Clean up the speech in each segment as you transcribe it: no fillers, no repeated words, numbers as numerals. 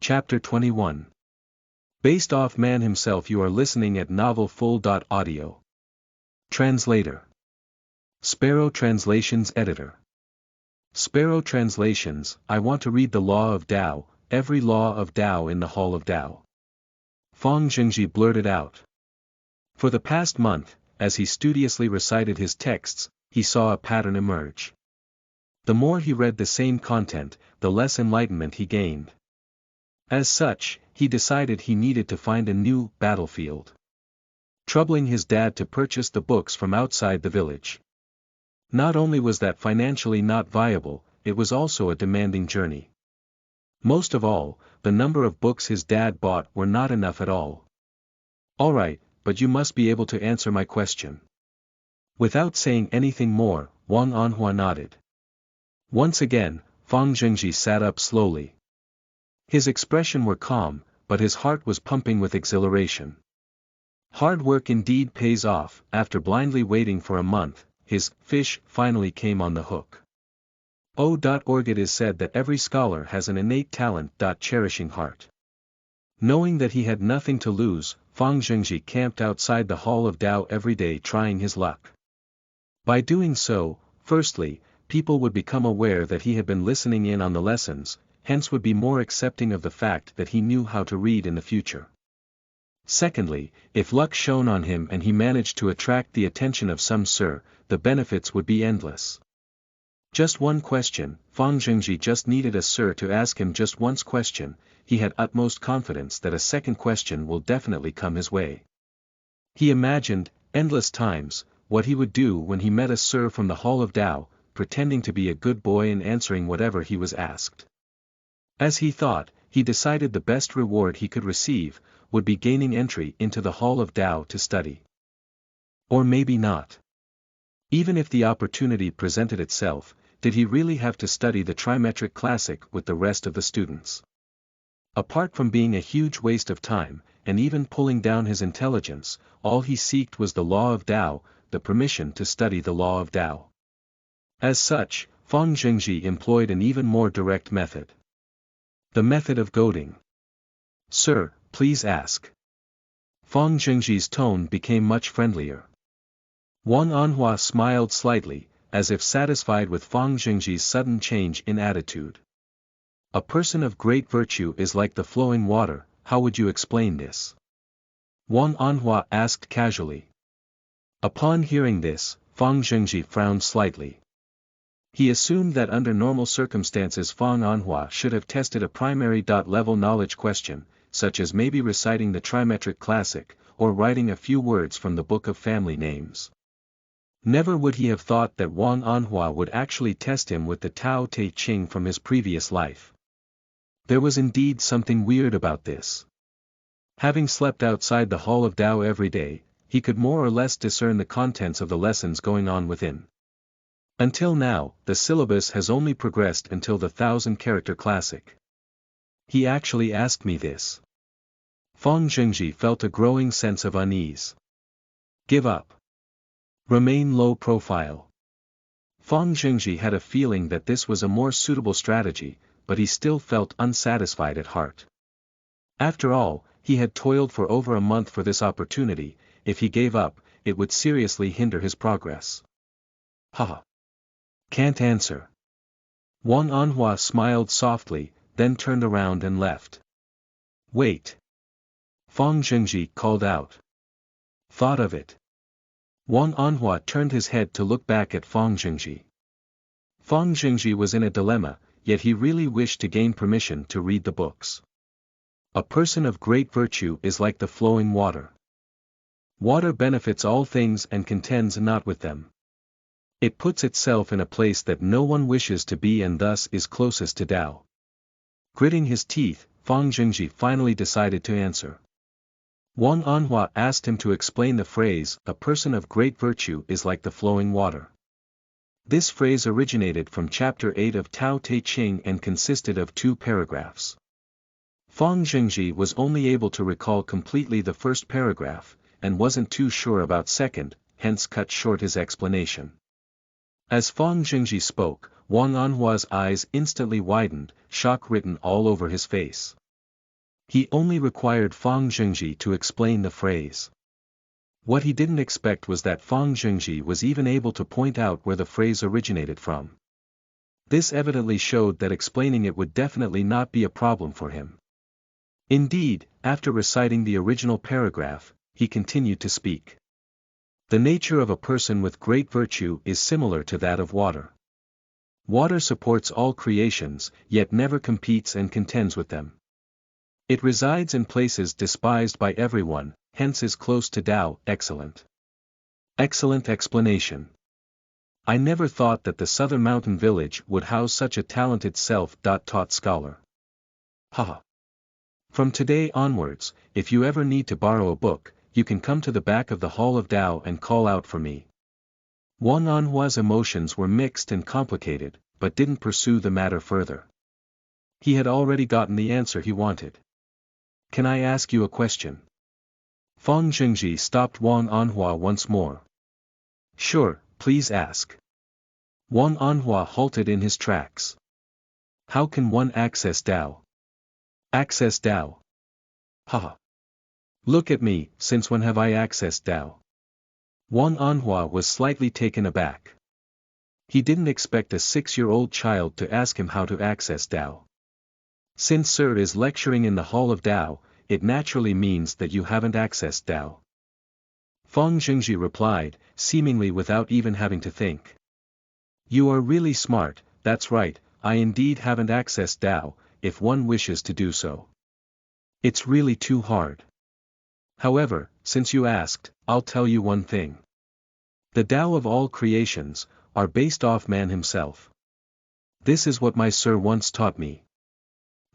Chapter 21. Based off man himself. You are listening at novelfull.audio. Translator. Sparrow Translations Editor. Sparrow Translations. I want to read the law of Tao, every law of Tao in the Hall of Tao. Fang Zhengzhi blurted out. For the past month, as he studiously recited his texts, he saw a pattern emerge. The more he read the same content, the less enlightenment he gained. As such, he decided he needed to find a new battlefield. Troubling his dad to purchase the books from outside the village. Not only was that financially not viable, it was also a demanding journey. Most of all, the number of books his dad bought were not enough at all. Alright, but you must be able to answer my question. Without saying anything more, Wang Anhua nodded. Once again, Fang Zhengzhi sat up slowly. His expression were calm, but his heart was pumping with exhilaration. Hard work indeed pays off. After blindly waiting for a month, his fish finally came on the hook. O.org. It is said that every scholar has an innate talent. Cherishing heart. Knowing that he had nothing to lose, Fang Zhengzhi camped outside the Hall of Tao every day trying his luck. By doing so, firstly, people would become aware that he had been listening in on the lessons, hence would be more accepting of the fact that he knew how to read in the future. Secondly, if luck shone on him and he managed to attract the attention of some sir, the benefits would be endless. Just one question. Fang Zhengzhi just needed a sir to ask him just one question. He had utmost confidence that a second question will definitely come his way. He imagined, endless times, what he would do when he met a sir from the Hall of Tao, pretending to be a good boy and answering whatever he was asked. As he thought, he decided the best reward he could receive, would be gaining entry into the Hall of Tao to study. Or maybe not. Even if the opportunity presented itself, did he really have to study the trimetric classic with the rest of the students? Apart from being a huge waste of time, and even pulling down his intelligence, all he sought was the law of Tao, the permission to study the law of Tao. As such, Fang Zhengzhi employed an even more direct method. The method of goading. Sir, please ask. Fang Zhengzhi's tone became much friendlier. Wang Anhua smiled slightly, as if satisfied with Fang Zhengzhi's sudden change in attitude. A person of great virtue is like the flowing water. How would you explain this? Wang Anhua asked casually. Upon hearing this, Fang Zhengzhi frowned slightly. He assumed that under normal circumstances Fang Anhua should have tested a primary level knowledge question, such as maybe reciting the trimetric classic, or writing a few words from the Book of Family Names. Never would he have thought that Wang Anhua would actually test him with the Tao Te Ching from his previous life. There was indeed something weird about this. Having slept outside the Hall of Tao every day, he could more or less discern the contents of the lessons going on within. Until now, the syllabus has only progressed until the 1,000-character classic. He actually asked me this. Fang Zhengzhi felt a growing sense of unease. Give up. Remain low profile. Fang Zhengzhi had a feeling that this was a more suitable strategy, but he still felt unsatisfied at heart. After all, he had toiled for over a month for this opportunity. If he gave up, it would seriously hinder his progress. Haha. Can't answer. Wang Anhua smiled softly, then turned around and left. Wait. Fang Zhengzhi called out. Thought of it. Wang Anhua turned his head to look back at Fang Zhengzhi. Fang Zhengzhi was in a dilemma, yet he really wished to gain permission to read the books. A person of great virtue is like the flowing water. Water benefits all things and contends not with them. It puts itself in a place that no one wishes to be and thus is closest to Tao. Gritting his teeth, Fang Zhengzhi finally decided to answer. Wang Anhua asked him to explain the phrase, a person of great virtue is like the flowing water. This phrase originated from chapter 8 of Tao Te Ching and consisted of 2 paragraphs. Fang Zhengzhi was only able to recall completely the first paragraph, and wasn't too sure about second, hence cut short his explanation. As Fang Zhengzhi spoke, Wang Anhua's eyes instantly widened, shock written all over his face. He only required Fang Zhengji to explain the phrase. What he didn't expect was that Fang Zhengji was even able to point out where the phrase originated from. This evidently showed that explaining it would definitely not be a problem for him. Indeed, after reciting the original paragraph, he continued to speak. The nature of a person with great virtue is similar to that of water. Water supports all creations, yet never competes and contends with them. It resides in places despised by everyone, hence is close to Tao. Excellent. Excellent explanation. I never thought that the southern mountain village would house such a talented self-taught scholar. Haha. From today onwards, if you ever need to borrow a book, you can come to the back of the Hall of Tao and call out for me. Wang Anhua's emotions were mixed and complicated, but didn't pursue the matter further. He had already gotten the answer he wanted. Can I ask you a question? Fang Zhengji stopped Wang Anhua once more. Sure, please ask. Wang Anhua halted in his tracks. How can one access Tao? Access Tao? Haha. Look at me, since when have I accessed Tao? Wang Anhua was slightly taken aback. He didn't expect a 6-year-old child to ask him how to access Tao. Since Sir is lecturing in the Hall of Tao, it naturally means that you haven't accessed Tao. Fang Zhengji replied, seemingly without even having to think. You are really smart, that's right, I indeed haven't accessed Tao, if one wishes to do so. It's really too hard. However, since you asked, I'll tell you one thing. The Tao of all creations are based off man himself. This is what my Sir once taught me.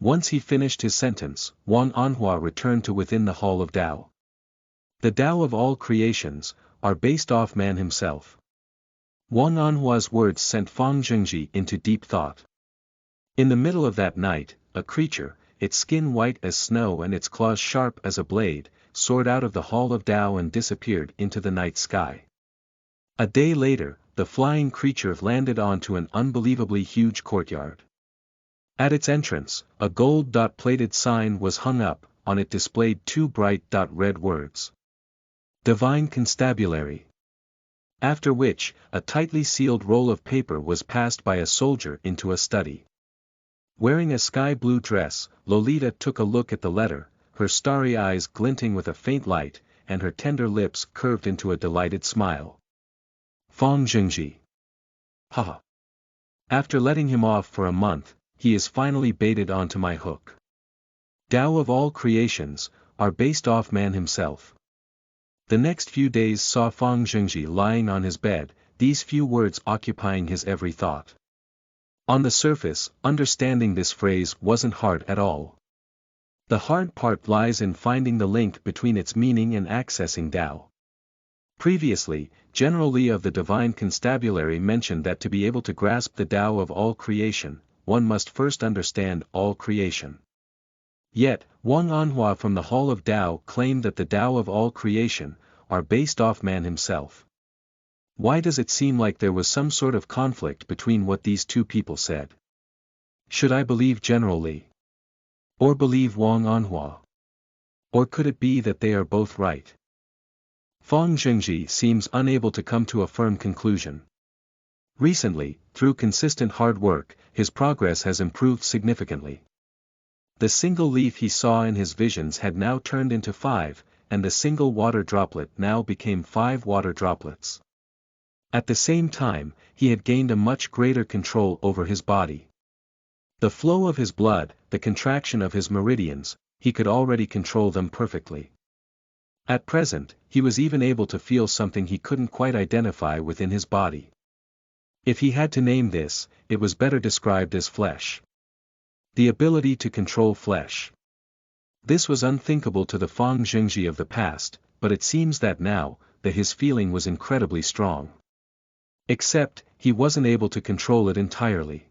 Once he finished his sentence, Wang Anhua returned to within the Hall of Tao. The Tao of all creations are based off man himself. Wang Anhua's words sent Fang Zhengji into deep thought. In the middle of that night, a creature, its skin white as snow and its claws sharp as a blade, soared out of the Hall of Tao and disappeared into the night sky. A day later, the flying creature landed onto an unbelievably huge courtyard. At its entrance, a gold-plated sign was hung up, on it displayed 2 bright red words. Divine Constabulary. After which, a tightly sealed roll of paper was passed by a soldier into a study. Wearing a sky-blue dress, Lolita took a look at the letter, her starry eyes glinting with a faint light, and her tender lips curved into a delighted smile. Fang Zhengji. Haha. After letting him off for a month, he is finally baited onto my hook. Tao of all creations are based off man himself. The next few days saw Fang Zhengji lying on his bed, these few words occupying his every thought. On the surface, understanding this phrase wasn't hard at all. The hard part lies in finding the link between its meaning and accessing Tao. Previously, General Li of the Divine Constabulary mentioned that to be able to grasp the Tao of all creation, one must first understand all creation. Yet, Wang Anhua from the Hall of Tao claimed that the Tao of all creation are based off man himself. Why does it seem like there was some sort of conflict between what these two people said? Should I believe General Li? Or believe Wang Anhua? Or could it be that they are both right? Fang Zhengji seems unable to come to a firm conclusion. Recently, through consistent hard work, his progress has improved significantly. The single leaf he saw in his visions had now turned into 5, and the single water droplet now became 5 water droplets. At the same time, he had gained a much greater control over his body. The flow of his blood, the contraction of his meridians, he could already control them perfectly. At present, he was even able to feel something he couldn't quite identify within his body. If he had to name this, it was better described as flesh. The ability to control flesh. This was unthinkable to the Fang Zhengji of the past, but it seems that now, that his feeling was incredibly strong. Except, he wasn't able to control it entirely.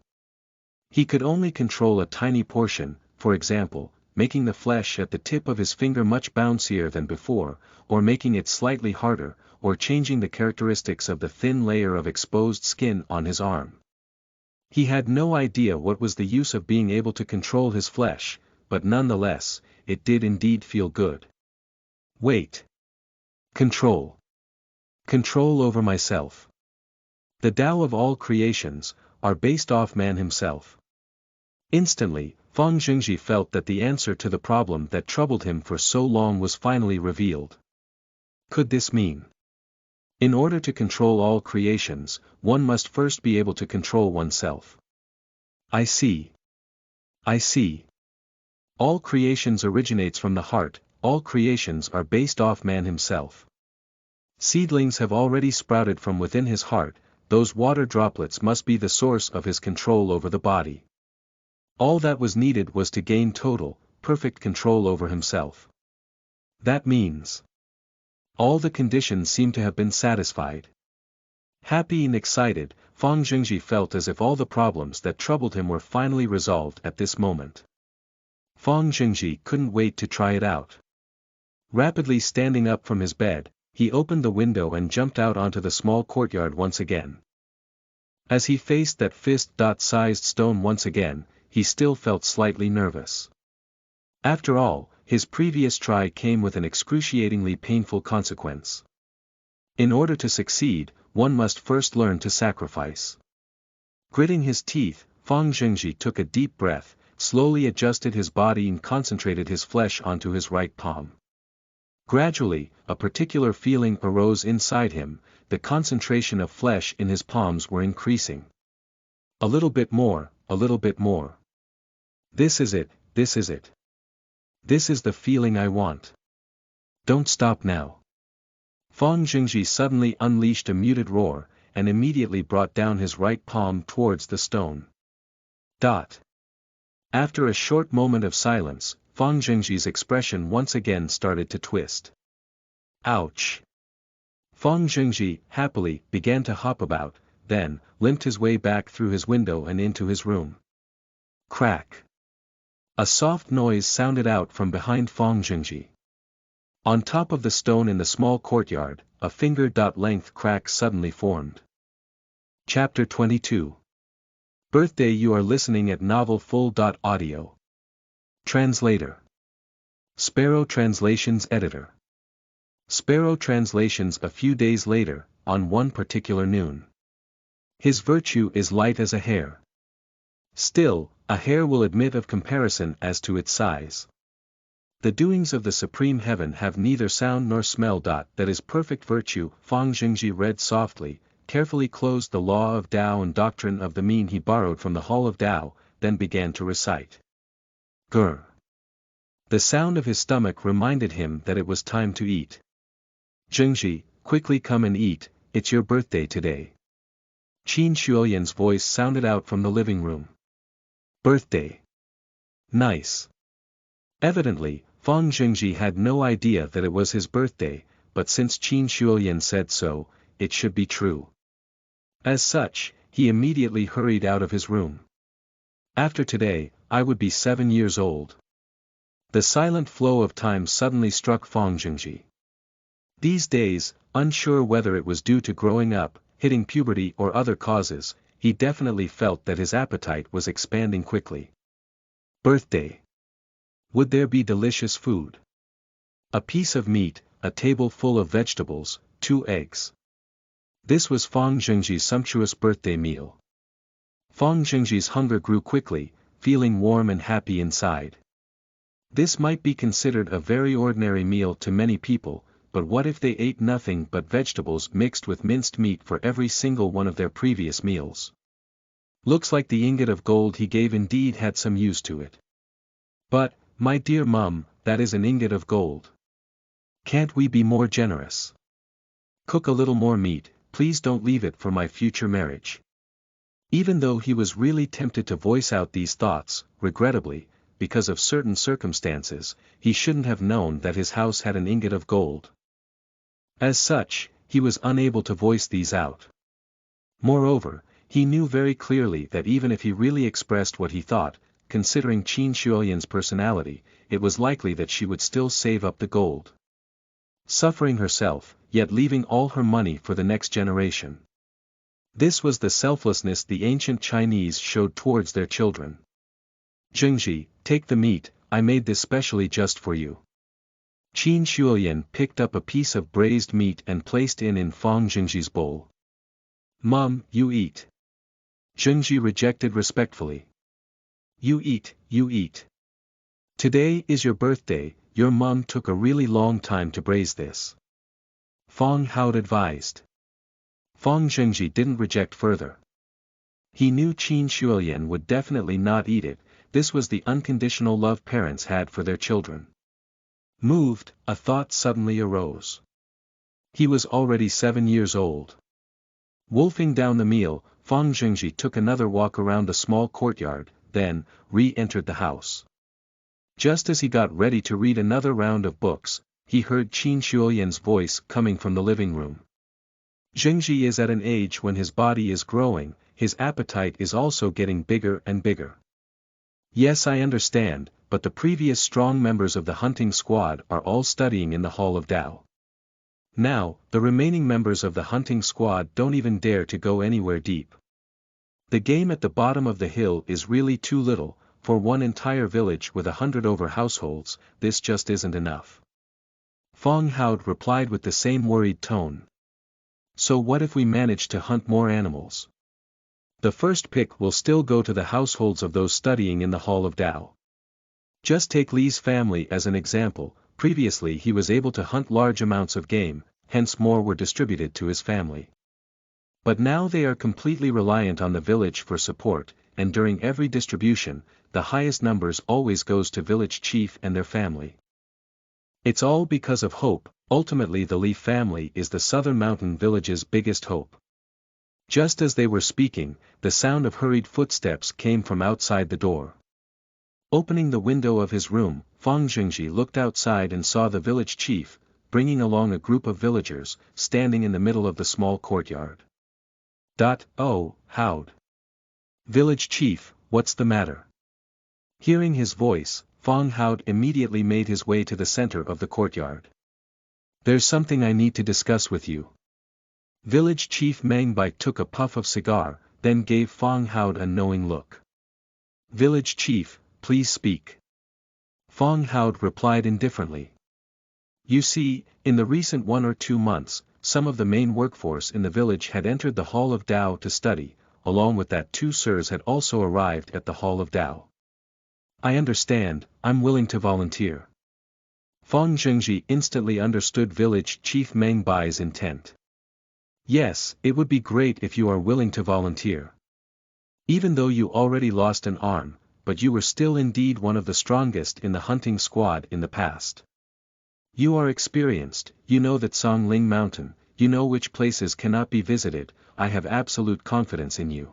He could only control a tiny portion, for example, making the flesh at the tip of his finger much bouncier than before, or making it slightly harder, or changing the characteristics of the thin layer of exposed skin on his arm. He had no idea what was the use of being able to control his flesh, but nonetheless, it did indeed feel good. Wait. Control. Control over myself. The Tao of all creations are based off man himself. Instantly, Fang Jingji felt that the answer to the problem that troubled him for so long was finally revealed. Could this mean? In order to control all creations, one must first be able to control oneself. I see. I see. All creations originates from the heart, all creations are based off man himself. Seedlings have already sprouted from within his heart, those water droplets must be the source of his control over the body. All that was needed was to gain total, perfect control over himself. That means all the conditions seem to have been satisfied. Happy and excited, Fang Jingji felt as if all the problems that troubled him were finally resolved at this moment. Fang Jingji couldn't wait to try it out. Rapidly standing up from his bed, he opened the window and jumped out onto the small courtyard once again. As he faced that fist-sized stone once again, he still felt slightly nervous. After all, his previous try came with an excruciatingly painful consequence. In order to succeed, one must first learn to sacrifice. Gritting his teeth, Fang Jingji took a deep breath, slowly adjusted his body and concentrated his flesh onto his right palm. Gradually, a particular feeling arose inside him, the concentration of flesh in his palms were increasing. A little bit more, a little bit more. This is it, this is it. This is the feeling I want. Don't stop now. Fang Jingji suddenly unleashed a muted roar, and immediately brought down his right palm towards the stone. After a short moment of silence, Fang Jingji's expression once again started to twist. Ouch! Fang Jingji, happily, began to hop about, then, limped his way back through his window and into his room. Crack! A soft noise sounded out from behind Fang Jingji. On top of the stone in the small courtyard, a finger-length crack suddenly formed. Chapter 22. Birthday. You are listening at novelfull.audio. Translator. Sparrow Translations Editor. Sparrow Translations. A few days later, on one particular noon. His virtue is light as a hair. Still, a hair will admit of comparison as to its size. The doings of the Supreme Heaven have neither sound nor smell. That is perfect virtue. Fang Jingji read softly, carefully closed the law of Tao and doctrine of the mean he borrowed from the Hall of Tao, then began to recite. Grr. The sound of his stomach reminded him that it was time to eat. Jingji, quickly come and eat, it's your birthday today. Qin Shuoyan's voice sounded out from the living room. Birthday. Nice. Evidently, Fang Jingji had no idea that it was his birthday, but since Qin Shuoyan said so, it should be true. As such, he immediately hurried out of his room. After today, I would be 7 years old. The silent flow of time suddenly struck Fang Jingji. These days, unsure whether it was due to growing up, hitting puberty or other causes, he definitely felt that his appetite was expanding quickly. Birthday. Would there be delicious food? A piece of meat, a table full of vegetables, 2 eggs. This was Fang Jingji's sumptuous birthday meal. Fang Jingji's hunger grew quickly, feeling warm and happy inside. This might be considered a very ordinary meal to many people, but what if they ate nothing but vegetables mixed with minced meat for every single one of their previous meals? Looks like the ingot of gold he gave indeed had some use to it. But, my dear mum, that is an ingot of gold. Can't we be more generous? Cook a little more meat, please don't leave it for my future marriage. Even though he was really tempted to voice out these thoughts, regrettably, because of certain circumstances, he shouldn't have known that his house had an ingot of gold. As such, he was unable to voice these out. Moreover, he knew very clearly that even if he really expressed what he thought, considering Qin Shuoyan's personality, it was likely that she would still save up the gold. Suffering herself, yet leaving all her money for the next generation. This was the selflessness the ancient Chinese showed towards their children. Jingji, take the meat, I made this specially just for you. Qin Shuoyan picked up a piece of braised meat and placed it in Fang Jingji's bowl. Mom, you eat. Jingji rejected respectfully. You eat, you eat. Today is your birthday, your mom took a really long time to braise this. Fang Hao advised. Fang Jingji didn't reject further. He knew Qin Shuoyan would definitely not eat it, this was the unconditional love parents had for their children. Moved, a thought suddenly arose. He was already 7 years old. Wolfing down the meal, Fang Jingji took another walk around the small courtyard, then, re-entered the house. Just as he got ready to read another round of books, he heard Qin Shuoyan's voice coming from the living room. Jingji is at an age when his body is growing, his appetite is also getting bigger and bigger. Yes, I understand, but the previous strong members of the hunting squad are all studying in the Hall of Dao. Now, the remaining members of the hunting squad don't even dare to go anywhere deep. The game at the bottom of the hill is really too little, for one entire village with 100 over households, this just isn't enough. Fang Hao replied with the same worried tone. So what if we manage to hunt more animals? The first pick will still go to the households of those studying in the Hall of Dao. Just take Li's family as an example, previously he was able to hunt large amounts of game, hence more were distributed to his family. But now they are completely reliant on the village for support, and during every distribution, the highest numbers always goes to village chief and their family. It's all because of hope, ultimately the Li family is the southern mountain village's biggest hope. Just as they were speaking, the sound of hurried footsteps came from outside the door. Opening the window of his room, Fang Jingji looked outside and saw the village chief, bringing along a group of villagers, standing in the middle of the small courtyard. Oh, Howd. Village chief, what's the matter? Hearing his voice, Fang Hao immediately made his way to the center of the courtyard. There's something I need to discuss with you. Village chief Meng Bai took a puff of cigar, then gave Fang Hao a knowing look. Village chief, please speak. Fang Hao replied indifferently. You see, in the recent 1 or 2 months, some of the main workforce in the village had entered the Hall of Dao to study, along with that 2 sirs had also arrived at the Hall of Dao. I understand, I'm willing to volunteer. Fang Jingji instantly understood village chief Meng Bai's intent. Yes, it would be great if you are willing to volunteer. Even though you already lost an arm, but you were still indeed one of the strongest in the hunting squad in the past. You are experienced, you know that Songling Mountain, you know which places cannot be visited, I have absolute confidence in you.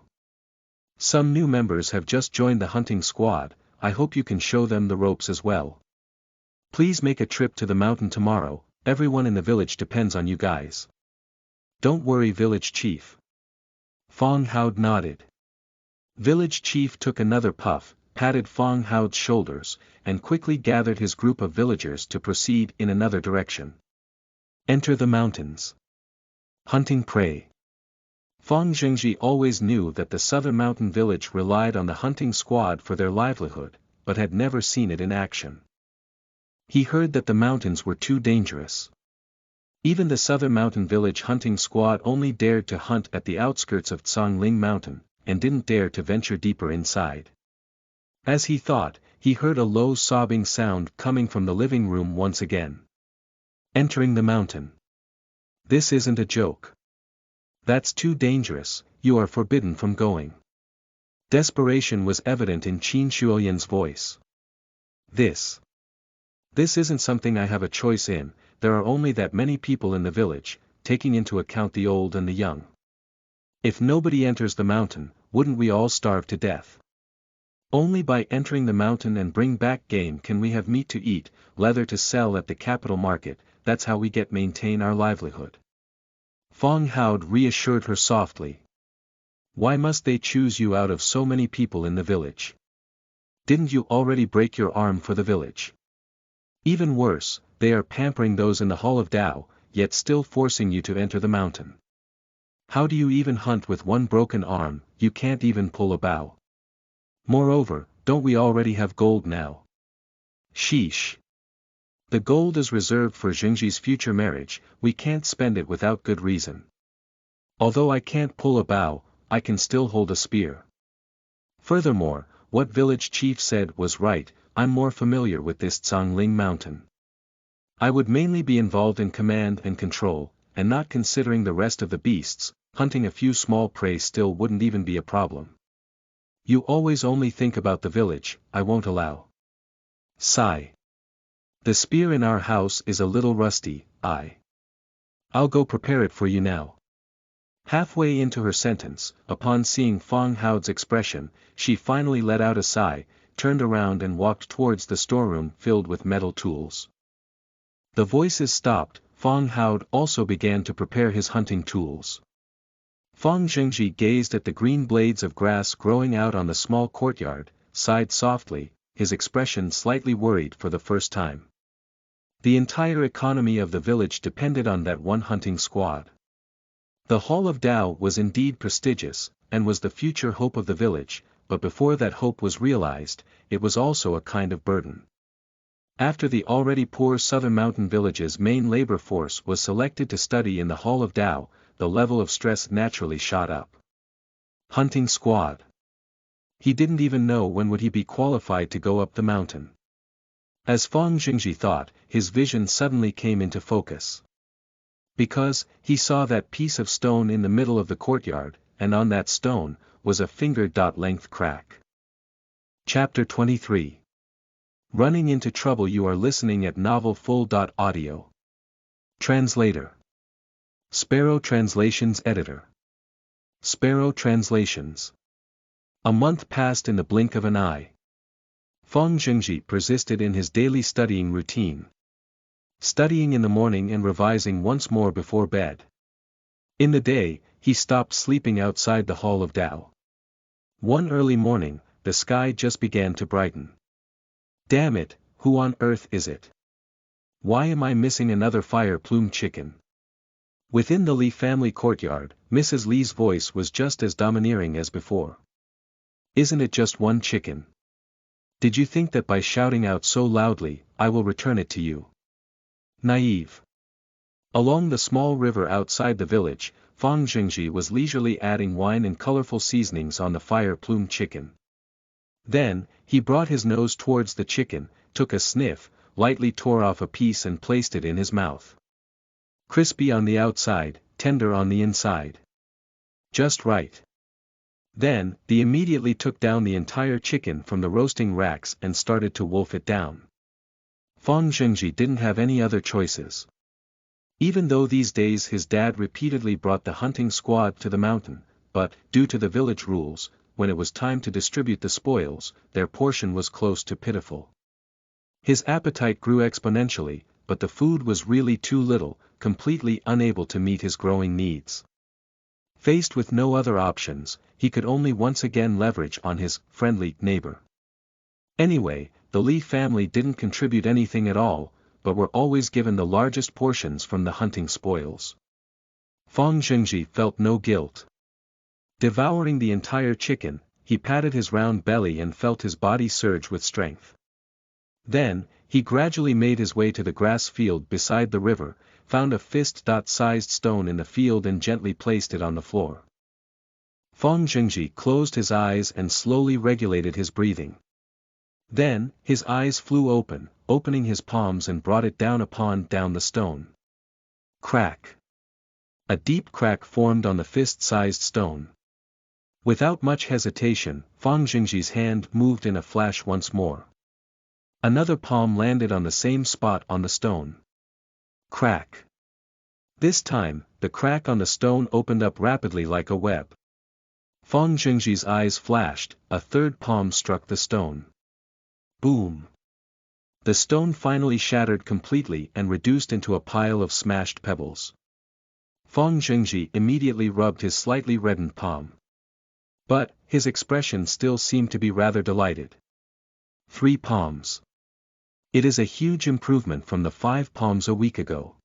Some new members have just joined the hunting squad, I hope you can show them the ropes as well. Please make a trip to the mountain tomorrow, everyone in the village depends on you guys. Don't worry, village chief. Fang Hao nodded. Village chief took another puff, patted Fang Hao's shoulders, and quickly gathered his group of villagers to proceed in another direction. Enter the mountains. Hunting prey. Fang Jingji always knew that the southern mountain village relied on the hunting squad for their livelihood, but had never seen it in action. He heard that the mountains were too dangerous. Even the southern mountain village hunting squad only dared to hunt at the outskirts of Songling Mountain, and didn't dare to venture deeper inside. As he thought, he heard a low sobbing sound coming from the living room once again. Entering the mountain. This isn't a joke. That's too dangerous, you are forbidden from going. Desperation was evident in Qin Shuoyan's voice. This isn't something I have a choice in, there are only that many people in the village, taking into account the old and the young. If nobody enters the mountain, wouldn't we all starve to death? Only by entering the mountain and bring back game can we have meat to eat, leather to sell at the capital market, that's how we maintain our livelihood. Fang Hao reassured her softly. Why must they choose you out of so many people in the village? Didn't you already break your arm for the village? Even worse, they are pampering those in the Hall of Dao, yet still forcing you to enter the mountain. How do you even hunt with one broken arm, you can't even pull a bow. Moreover, don't we already have gold now? Sheesh. The gold is reserved for Jingji's future marriage, we can't spend it without good reason. Although I can't pull a bow, I can still hold a spear. Furthermore, what village chief said was right, I'm more familiar with this Zhangling mountain. I would mainly be involved in command and control, and not considering the rest of the beasts, hunting a few small prey still wouldn't even be a problem. You always only think about the village, I won't allow. Sigh. The spear in our house is a little rusty, I'll go prepare it for you now. Halfway into her sentence, upon seeing Feng Hao's expression, she finally let out a sigh, turned around and walked towards the storeroom filled with metal tools. The voices stopped, Feng Hao also began to prepare his hunting tools. Feng Jingji gazed at the green blades of grass growing out on the small courtyard, sighed softly, his expression slightly worried for the first time. The entire economy of the village depended on that one hunting squad. The Hall of Dao was indeed prestigious, and was the future hope of the village, but before that hope was realized, it was also a kind of burden. After the already poor southern mountain village's main labor force was selected to study in the Hall of Dao, the level of stress naturally shot up. Hunting squad. He didn't even know when would he be qualified to go up the mountain. As Feng Jingji thought, his vision suddenly came into focus. Because, he saw that piece of stone in the middle of the courtyard, and on that stone, was a finger-length crack. Chapter 23. Running into trouble. You are listening at NovelFull.audio. Translator. Sparrow Translations Editor. Sparrow Translations. A month passed in the blink of an eye. Feng Jingji persisted in his daily studying routine. Studying in the morning and revising once more before bed. In the day, he stopped sleeping outside the Hall of Dao. One early morning, the sky just began to brighten. Damn it, who on earth is it? Why am I missing another fire-plume chicken? Within the Li family courtyard, Mrs. Li's voice was just as domineering as before. Isn't it just one chicken? Did you think that by shouting out so loudly, I will return it to you? Naive. Along the small river outside the village, Feng Jingji was leisurely adding wine and colorful seasonings on the fire-plume chicken. Then, he brought his nose towards the chicken, took a sniff, lightly tore off a piece and placed it in his mouth. Crispy on the outside, tender on the inside. Just right. Then, he immediately took down the entire chicken from the roasting racks and started to wolf it down. Feng Jingji didn't have any other choices. Even though these days his dad repeatedly brought the hunting squad to the mountain, but, due to the village rules, when it was time to distribute the spoils, their portion was close to pitiful. His appetite grew exponentially, but the food was really too little, completely unable to meet his growing needs. Faced with no other options, he could only once again leverage on his friendly neighbor. Anyway, the Li family didn't contribute anything at all, but were always given the largest portions from the hunting spoils. Feng Jingji felt no guilt. Devouring the entire chicken, he patted his round belly and felt his body surge with strength. Then, he gradually made his way to the grass field beside the river, found a fist-sized stone in the field and gently placed it on the floor. Feng Jingji closed his eyes and slowly regulated his breathing. Then, his eyes flew open, opening his palms and brought it down the stone. Crack. A deep crack formed on the fist-sized stone. Without much hesitation, Feng Jingji's hand moved in a flash once more. Another palm landed on the same spot on the stone. Crack. This time, the crack on the stone opened up rapidly like a web. Feng Jingji's eyes flashed, a third palm struck the stone. Boom. The stone finally shattered completely and reduced into a pile of smashed pebbles. Feng Jingji immediately rubbed his slightly reddened palm. But, his expression still seemed to be rather delighted. 3 palms. It is a huge improvement from the 5 palms a week ago.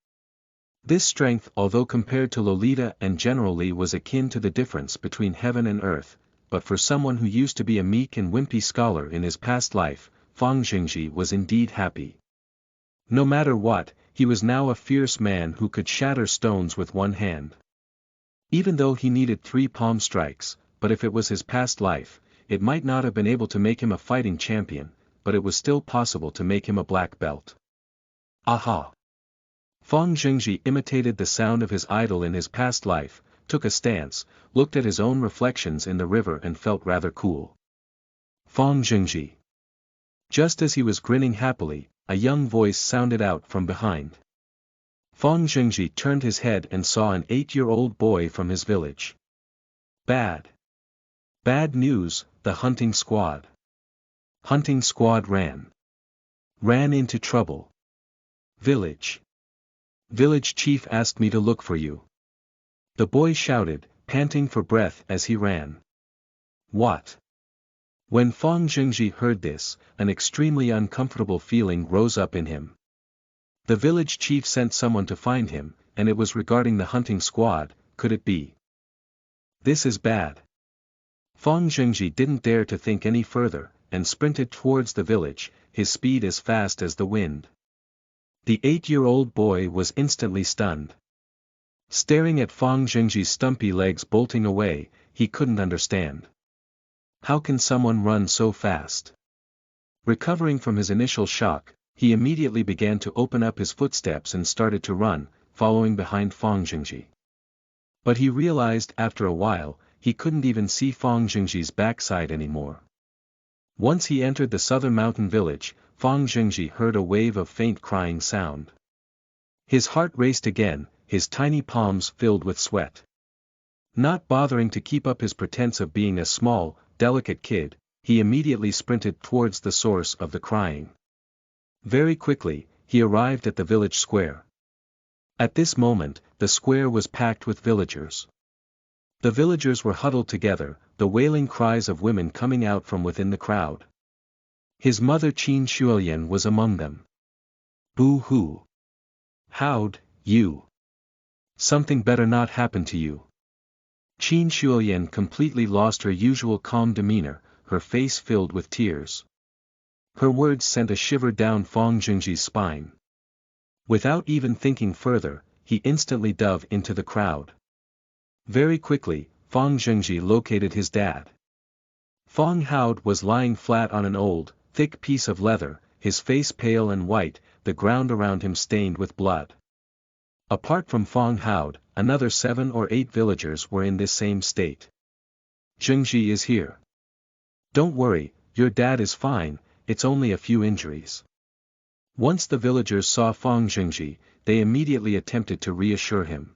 This strength, although compared to Lolita and General Li, was akin to the difference between heaven and earth, but for someone who used to be a meek and wimpy scholar in his past life, Fang Jingji was indeed happy. No matter what, he was now a fierce man who could shatter stones with one hand. Even though he needed 3 palm strikes, but if it was his past life, it might not have been able to make him a fighting champion, but it was still possible to make him a black belt. Aha! Fang Jingji imitated the sound of his idol in his past life, took a stance, looked at his own reflections in the river and felt rather cool. Fang Jingji. Just as he was grinning happily, a young voice sounded out from behind. Fang Jingji turned his head and saw an 8-year-old boy from his village. Bad. Bad news, the hunting squad. Hunting squad ran. Ran into trouble. Village. Village chief asked me to look for you. The boy shouted, panting for breath as he ran. What? When Fang Jingji heard this, an extremely uncomfortable feeling rose up in him. The village chief sent someone to find him, and it was regarding the hunting squad. Could it be? This is bad. Fang Jingji didn't dare to think any further, and sprinted towards the village, his speed as fast as the wind. The 8-year-old boy was instantly stunned. Staring at Fang Jingji's stumpy legs bolting away, he couldn't understand. How can someone run so fast? Recovering from his initial shock, he immediately began to open up his footsteps and started to run, following behind Fang Jingji. But he realized after a while, he couldn't even see Fang Jingji's backside anymore. Once he entered the southern mountain village, Fang Jingji heard a wave of faint crying sound. His heart raced again, his tiny palms filled with sweat. Not bothering to keep up his pretense of being a small, delicate kid, he immediately sprinted towards the source of the crying. Very quickly, he arrived at the village square. At this moment, the square was packed with villagers. The villagers were huddled together, the wailing cries of women coming out from within the crowd. His mother Qin Shuoyan was among them. Boo-hoo! How'd you? Something better not happen to you. Qin Shuoyan completely lost her usual calm demeanor, her face filled with tears. Her words sent a shiver down Fang Jingji's spine. Without even thinking further, he instantly dove into the crowd. Very quickly, Fang Jingji located his dad. Fang Haod was lying flat on an old, thick piece of leather, his face pale and white, the ground around him stained with blood. Apart from Fang Haod, another 7 or 8 villagers were in this same state. Jingji is here. Don't worry, your dad is fine, it's only a few injuries. Once the villagers saw Fang Jingji, they immediately attempted to reassure him.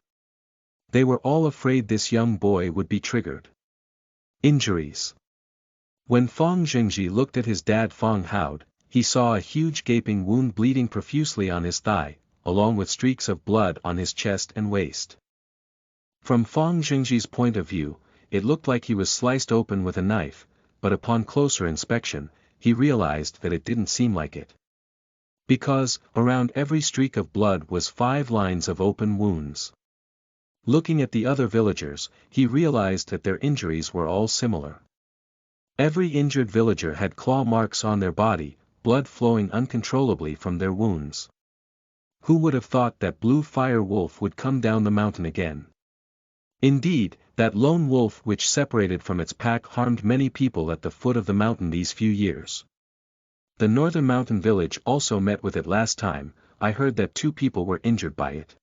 They were all afraid this young boy would be triggered. Injuries. When Fang Jingji looked at his dad Fang Haod, he saw a huge gaping wound bleeding profusely on his thigh, along with streaks of blood on his chest and waist. From Fang Jingji's point of view, it looked like he was sliced open with a knife, but upon closer inspection, he realized that it didn't seem like it. Because, around every streak of blood was 5 lines of open wounds. Looking at the other villagers, he realized that their injuries were all similar. Every injured villager had claw marks on their body, blood flowing uncontrollably from their wounds. Who would have thought that Blue Fire Wolf would come down the mountain again? Indeed, that lone wolf which separated from its pack harmed many people at the foot of the mountain these few years. The northern mountain village also met with it last time. I heard that 2 people were injured by it.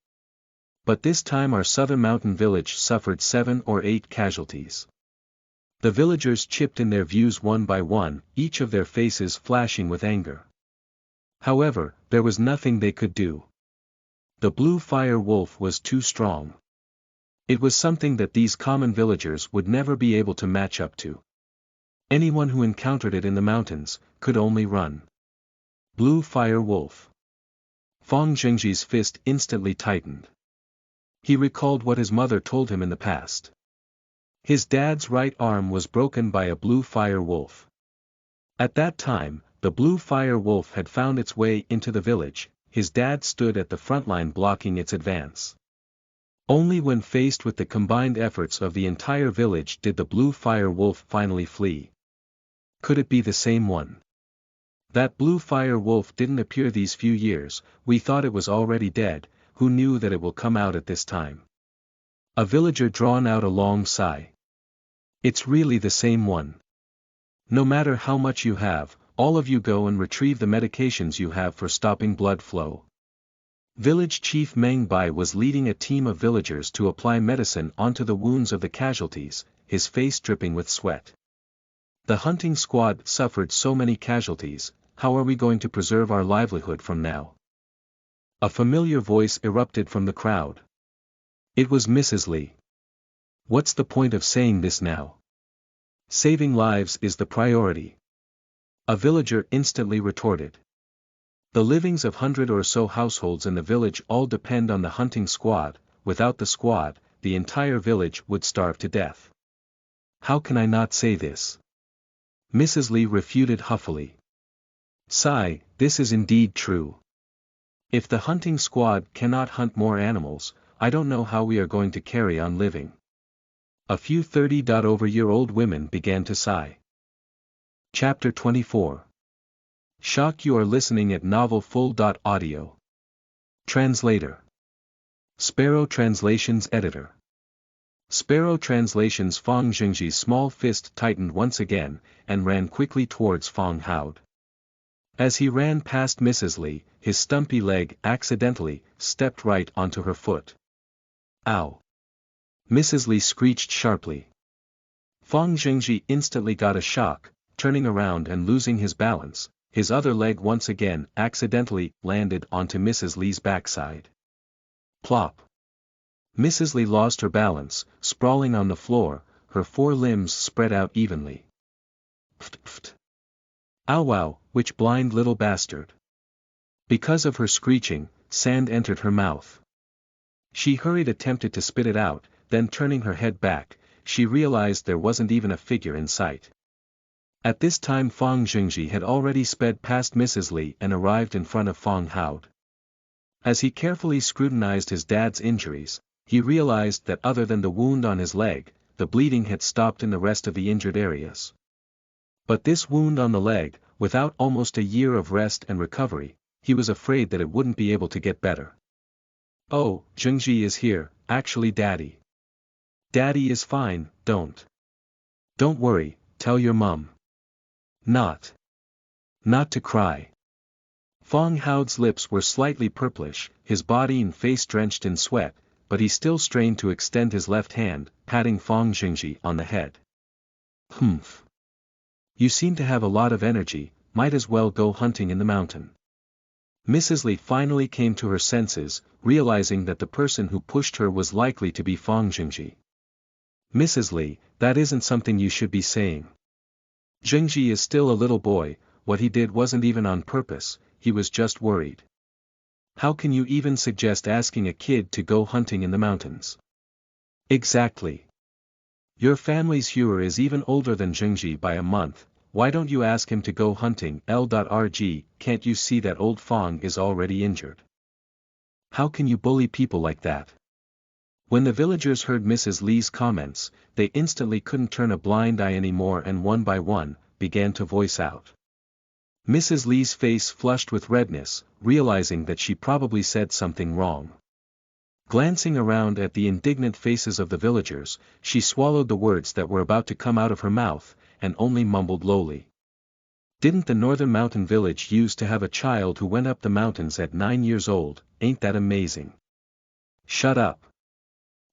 But this time our southern mountain village suffered 7 or 8 casualties. The villagers chipped in their views one by one, each of their faces flashing with anger. However, there was nothing they could do. The Blue Fire Wolf was too strong. It was something that these common villagers would never be able to match up to. Anyone who encountered it in the mountains, could only run. Blue Fire Wolf. Fang Jingji's fist instantly tightened. He recalled what his mother told him in the past. His dad's right arm was broken by a Blue Fire Wolf. At that time, the Blue Fire Wolf had found its way into the village. His dad stood at the front line blocking its advance. Only when faced with the combined efforts of the entire village did the Blue Fire Wolf finally flee. Could it be the same one? That blue fire wolf didn't appear these few years, we thought it was already dead, who knew that it will come out at this time? A villager drawn out a long sigh. It's really the same one. No matter how much you have, all of you go and retrieve the medications you have for stopping blood flow. Village Chief Meng Bai was leading a team of villagers to apply medicine onto the wounds of the casualties, his face dripping with sweat. The hunting squad suffered so many casualties, how are we going to preserve our livelihood from now? A familiar voice erupted from the crowd. It was Mrs. Li. What's the point of saying this now? Saving lives is the priority. A villager instantly retorted. The livings of 100 or so households in the village all depend on the hunting squad, without the squad, the entire village would starve to death. How can I not say this? Mrs. Li refuted huffily. Sigh, this is indeed true. If the hunting squad cannot hunt more animals, I don't know how we are going to carry on living. A few 30-over-year-old women began to sigh. Chapter 24. Shock. You are listening at novelfull.audio. Translator. Sparrow Translations Editor. Sparrow Translations. Fang Jingji's small fist tightened once again, and ran quickly towards Fang Haud. As he ran past Mrs. Li, his stumpy leg accidentally stepped right onto her foot. Ow! Mrs. Li screeched sharply. Fang Jingji instantly got a shock, turning around and losing his balance. His other leg once again accidentally landed onto Mrs. Li's backside. Plop! Mrs. Li lost her balance, sprawling on the floor, her four limbs spread out evenly. Pft pft. Ow wow, which blind little bastard. Because of her screeching, sand entered her mouth. She hurried attempted to spit it out, then turning her head back, she realized there wasn't even a figure in sight. At this time Fang Jingji had already sped past Mrs. Li and arrived in front of Fang Haud. As he carefully scrutinized his dad's injuries, he realized that other than the wound on his leg, the bleeding had stopped in the rest of the injured areas. But this wound on the leg, without almost a year of rest and recovery, he was afraid that it wouldn't be able to get better. Oh, Jingji is here, actually Daddy. Daddy is fine, don't worry, tell your mum. Not to cry. Fang Haud's lips were slightly purplish, his body and face drenched in sweat, but he still strained to extend his left hand, patting Fang Jingji on the head. Humph. You seem to have a lot of energy, might as well go hunting in the mountain. Mrs. Li finally came to her senses, realizing that the person who pushed her was likely to be Fang Jingji. Mrs. Li, that isn't something you should be saying. Jingji is still a little boy, what he did wasn't even on purpose, he was just worried. How can you even suggest asking a kid to go hunting in the mountains? Exactly. Your family's Huer is even older than Jingji by a month, why don't you ask him to go hunting? L.rg, can't you see that old Fang is already injured? How can you bully people like that? When the villagers heard Mrs. Li's comments, they instantly couldn't turn a blind eye anymore and one by one, began to voice out. Mrs. Li's face flushed with redness, realizing that she probably said something wrong. Glancing around at the indignant faces of the villagers, she swallowed the words that were about to come out of her mouth, and only mumbled lowly. Didn't the northern mountain village used to have a child who went up the mountains at 9 years old, ain't that amazing? Shut up.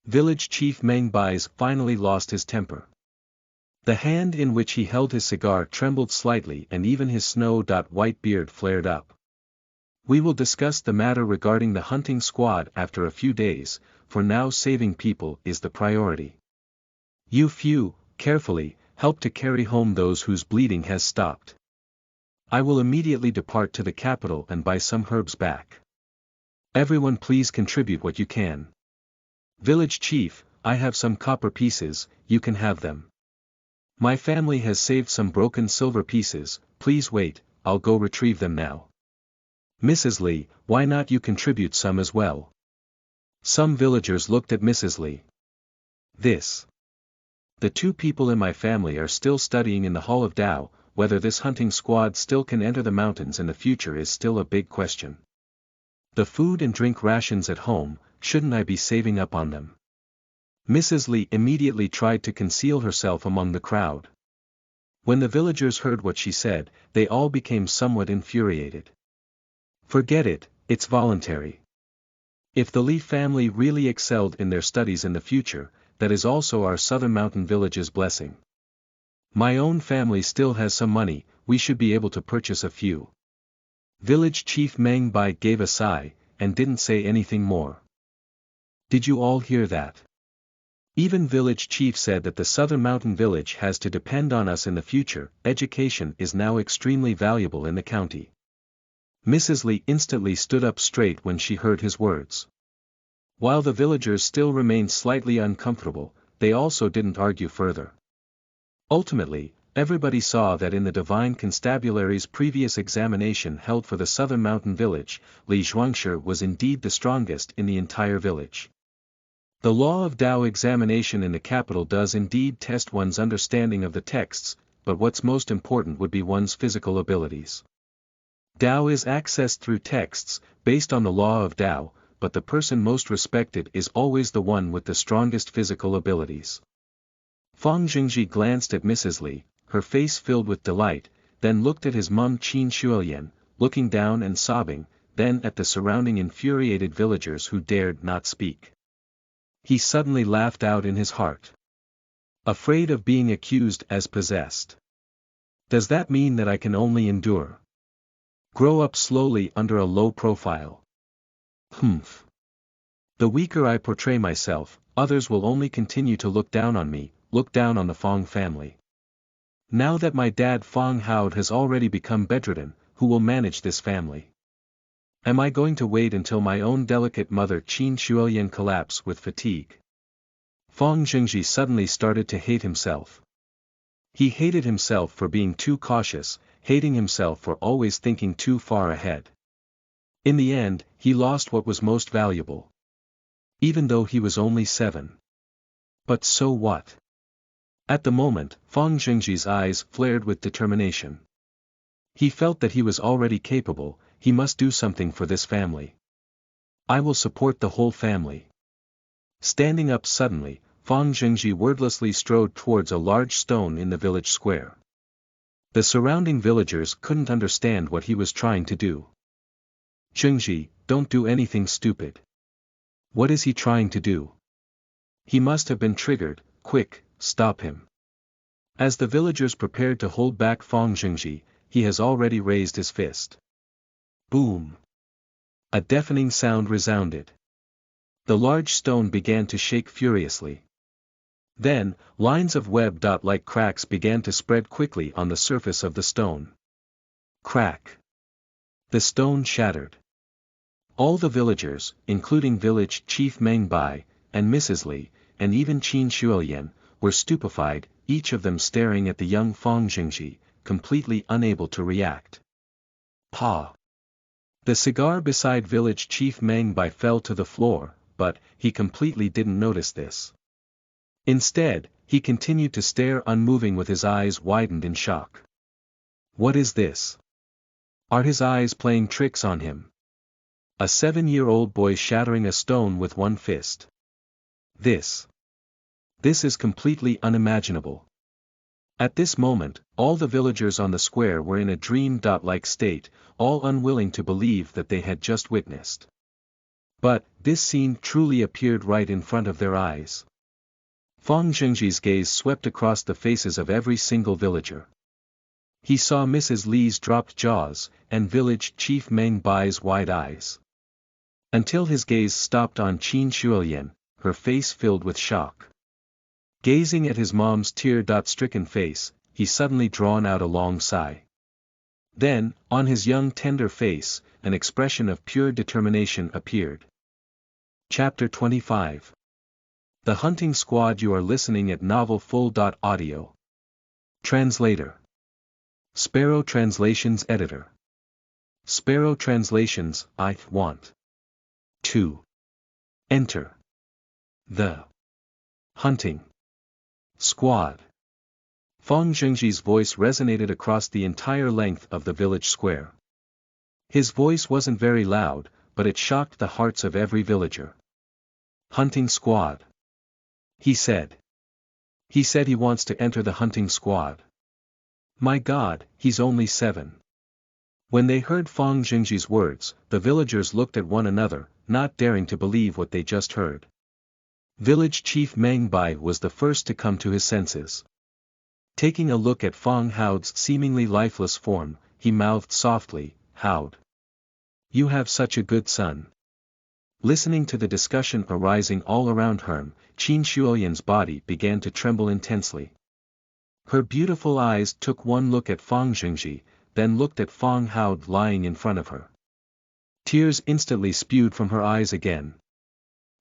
Village Chief Meng Bai's finally lost his temper. The hand in which he held his cigar trembled slightly and even his snow-white beard flared up. We will discuss the matter regarding the hunting squad after a few days, for now saving people is the priority. You few, carefully, help to carry home those whose bleeding has stopped. I will immediately depart to the capital and buy some herbs back. Everyone please contribute what you can. Village Chief, I have some copper pieces, you can have them. My family has saved some broken silver pieces, please wait, I'll go retrieve them now. Mrs. Li, why not you contribute some as well? Some villagers looked at Mrs. Li. The 2 people in my family are still studying in the Hall of Tao, whether this hunting squad still can enter the mountains in the future is still a big question. The food and drink rations at home, shouldn't I be saving up on them? Mrs. Li immediately tried to conceal herself among the crowd. When the villagers heard what she said, they all became somewhat infuriated. Forget it, it's voluntary. If the Li family really excelled in their studies in the future, that is also our southern mountain village's blessing. My own family still has some money, we should be able to purchase a few. Village Chief Meng Bai gave a sigh, and didn't say anything more. Did you all hear that? Even village chief said that the southern mountain village has to depend on us in the future. Education is now extremely valuable in the county. Mrs. Li instantly stood up straight when she heard his words. While the villagers still remained slightly uncomfortable, they also didn't argue further. Ultimately, everybody saw that in the Divine Constabulary's previous examination held for the southern mountain village, Li Zhuangshi was indeed the strongest in the entire village. The law of Tao examination in the capital does indeed test one's understanding of the texts, but what's most important would be one's physical abilities. Tao is accessed through texts, based on the law of Tao, but the person most respected is always the one with the strongest physical abilities. Fang Jingji glanced at Mrs. Li, her face filled with delight, then looked at his mum Qin Shuolian, looking down and sobbing, then at the surrounding infuriated villagers who dared not speak. He suddenly laughed out in his heart. Afraid of being accused as possessed. Does that mean that I can only endure? Grow up slowly under a low profile? Humph. The weaker I portray myself, others will only continue to look down on me, look down on the Fang family. Now that my dad Fang Haod has already become bedridden, who will manage this family? Am I going to wait until my own delicate mother Qin Shuolian collapse with fatigue? Fang Jingji suddenly started to hate himself. He hated himself for being too cautious, hating himself for always thinking too far ahead. In the end, he lost what was most valuable. Even though he was only 7. But so what? At the moment, Fang Jingji's eyes flared with determination. He felt that he was already capable, he must do something for this family. I will support the whole family. Standing up suddenly, Fang Jingji wordlessly strode towards a large stone in the village square. The surrounding villagers couldn't understand what he was trying to do. Jingji, don't do anything stupid. What is he trying to do? He must have been triggered, quick, stop him. As the villagers prepared to hold back Fang Jingji, he has already raised his fist. Boom! A deafening sound resounded. The large stone began to shake furiously. Then, lines of web-like cracks began to spread quickly on the surface of the stone. Crack! The stone shattered. All the villagers, including village chief Meng Bai, and Mrs. Li, and even Qin Shuolian, were stupefied, each of them staring at the young Fang Jingji, completely unable to react. Pa! The cigar beside village chief Meng Bai fell to the floor, but he completely didn't notice this. Instead, he continued to stare unmoving with his eyes widened in shock. What is this? Are his eyes playing tricks on him? A 7-year-old boy shattering a stone with one fist. This is completely unimaginable. At this moment, all the villagers on the square were in a dream-like state, all unwilling to believe that they had just witnessed. But, this scene truly appeared right in front of their eyes. Fang Jingji's gaze swept across the faces of every single villager. He saw Mrs. Li's dropped jaws, and village chief Meng Bai's wide eyes. Until his gaze stopped on Qin Shuolian, her face filled with shock. Gazing at his mom's tear-stricken face, he suddenly drawn out a long sigh. Then, on his young tender face, an expression of pure determination appeared. Chapter 25. The Hunting Squad. You are listening at NovelFull.audio. Translator. Sparrow Translations Editor. Sparrow Translations. I want to enter the hunting squad. Fang Zhengji's voice resonated across the entire length of the village square. His voice wasn't very loud, but it shocked the hearts of every villager. Hunting squad. He said. He said he wants to enter the hunting squad. My God, he's only 7. When they heard Fang Zhengji's words, the villagers looked at one another, not daring to believe what they just heard. Village chief Meng Bai was the first to come to his senses. Taking a look at Fang Hao's seemingly lifeless form, he mouthed softly, "Haod. You have such a good son." Listening to the discussion arising all around him, Qin Shuoyan's body began to tremble intensely. Her beautiful eyes took one look at Fang Zhengji, then looked at Fang Hao lying in front of her. Tears instantly spewed from her eyes again.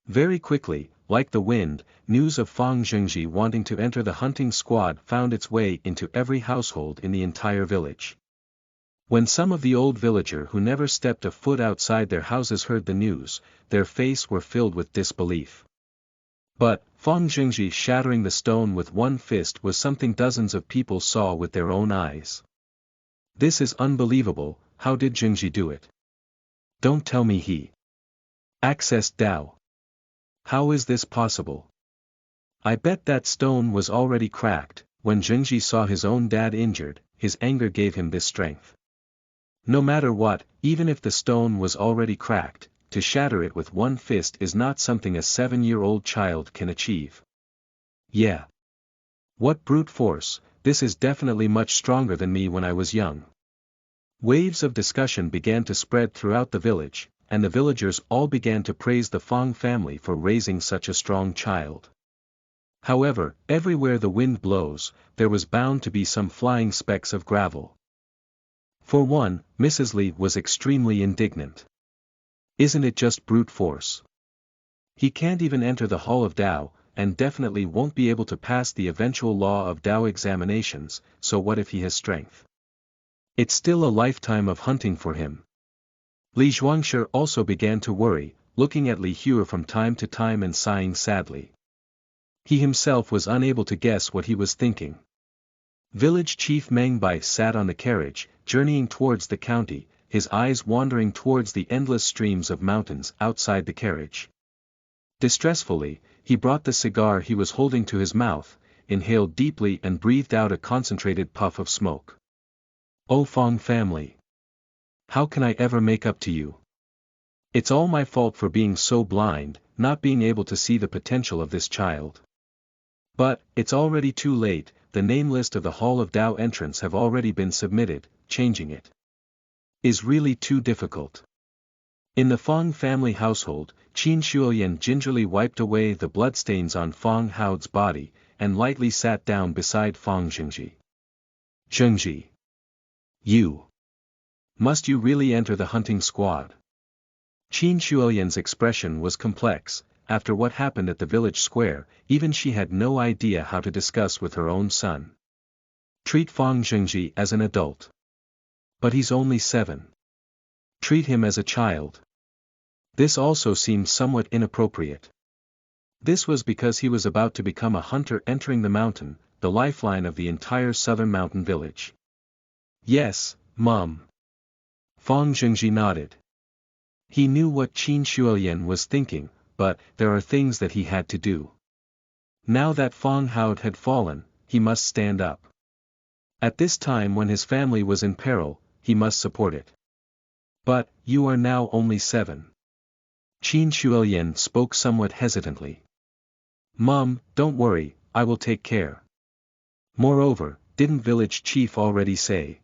Very quickly, like the wind, news of Fang Zhengji wanting to enter the hunting squad found its way into every household in the entire village. When some of the old villager who never stepped a foot outside their houses heard the news, their faces were filled with disbelief. But, Fang Zhengji shattering the stone with one fist was something dozens of people saw with their own eyes. This is unbelievable. How did Zhengji do it? Don't tell me he accessed Dao. How is this possible? I bet that stone was already cracked. When Zhengji saw his own dad injured, his anger gave him this strength. No matter what, even if the stone was already cracked, to shatter it with one fist is not something a 7-year-old child can achieve. Yeah. What brute force, this is definitely much stronger than me when I was young. Waves of discussion began to spread throughout the village, and the villagers all began to praise the Fang family for raising such a strong child. However, everywhere the wind blows, there was bound to be some flying specks of gravel. For one, Mrs. Li was extremely indignant. Isn't it just brute force? He can't even enter the Hall of Dao, and definitely won't be able to pass the eventual law of Dao examinations, so what if he has strength? It's still a lifetime of hunting for him. Li Zhuangshi also began to worry, looking at Li Hue from time to time and sighing sadly. He himself was unable to guess what he was thinking. Village chief Meng Bai sat on the carriage, journeying towards the county, his eyes wandering towards the endless streams of mountains outside the carriage. Distressfully, he brought the cigar he was holding to his mouth, inhaled deeply and breathed out a concentrated puff of smoke. O Fang family! How can I ever make up to you? It's all my fault for being so blind, not being able to see the potential of this child. But, it's already too late, the name list of the Hall of Dao entrants have already been submitted, changing it is really too difficult. In the Fang family household, Qin Shuoyan gingerly wiped away the bloodstains on Fang Hao's body, and lightly sat down beside Fang Zhengji. Zhengji. Must you really enter the hunting squad? Qin Shuoyan's expression was complex. After what happened at the village square, even she had no idea how to discuss with her own son. Treat Fang Zhengji as an adult. But he's only 7. Treat him as a child. This also seemed somewhat inappropriate. This was because he was about to become a hunter entering the mountain, the lifeline of the entire southern mountain village. Yes, Mom. Fang Zhengji nodded. He knew what Qin Shuoyan was thinking, but there are things that he had to do. Now that Fang Hao had fallen, he must stand up. At this time when his family was in peril, he must support it. But, you are now only 7. Qin Shuoyan spoke somewhat hesitantly. Mom, don't worry, I will take care. Moreover, didn't village chief already say?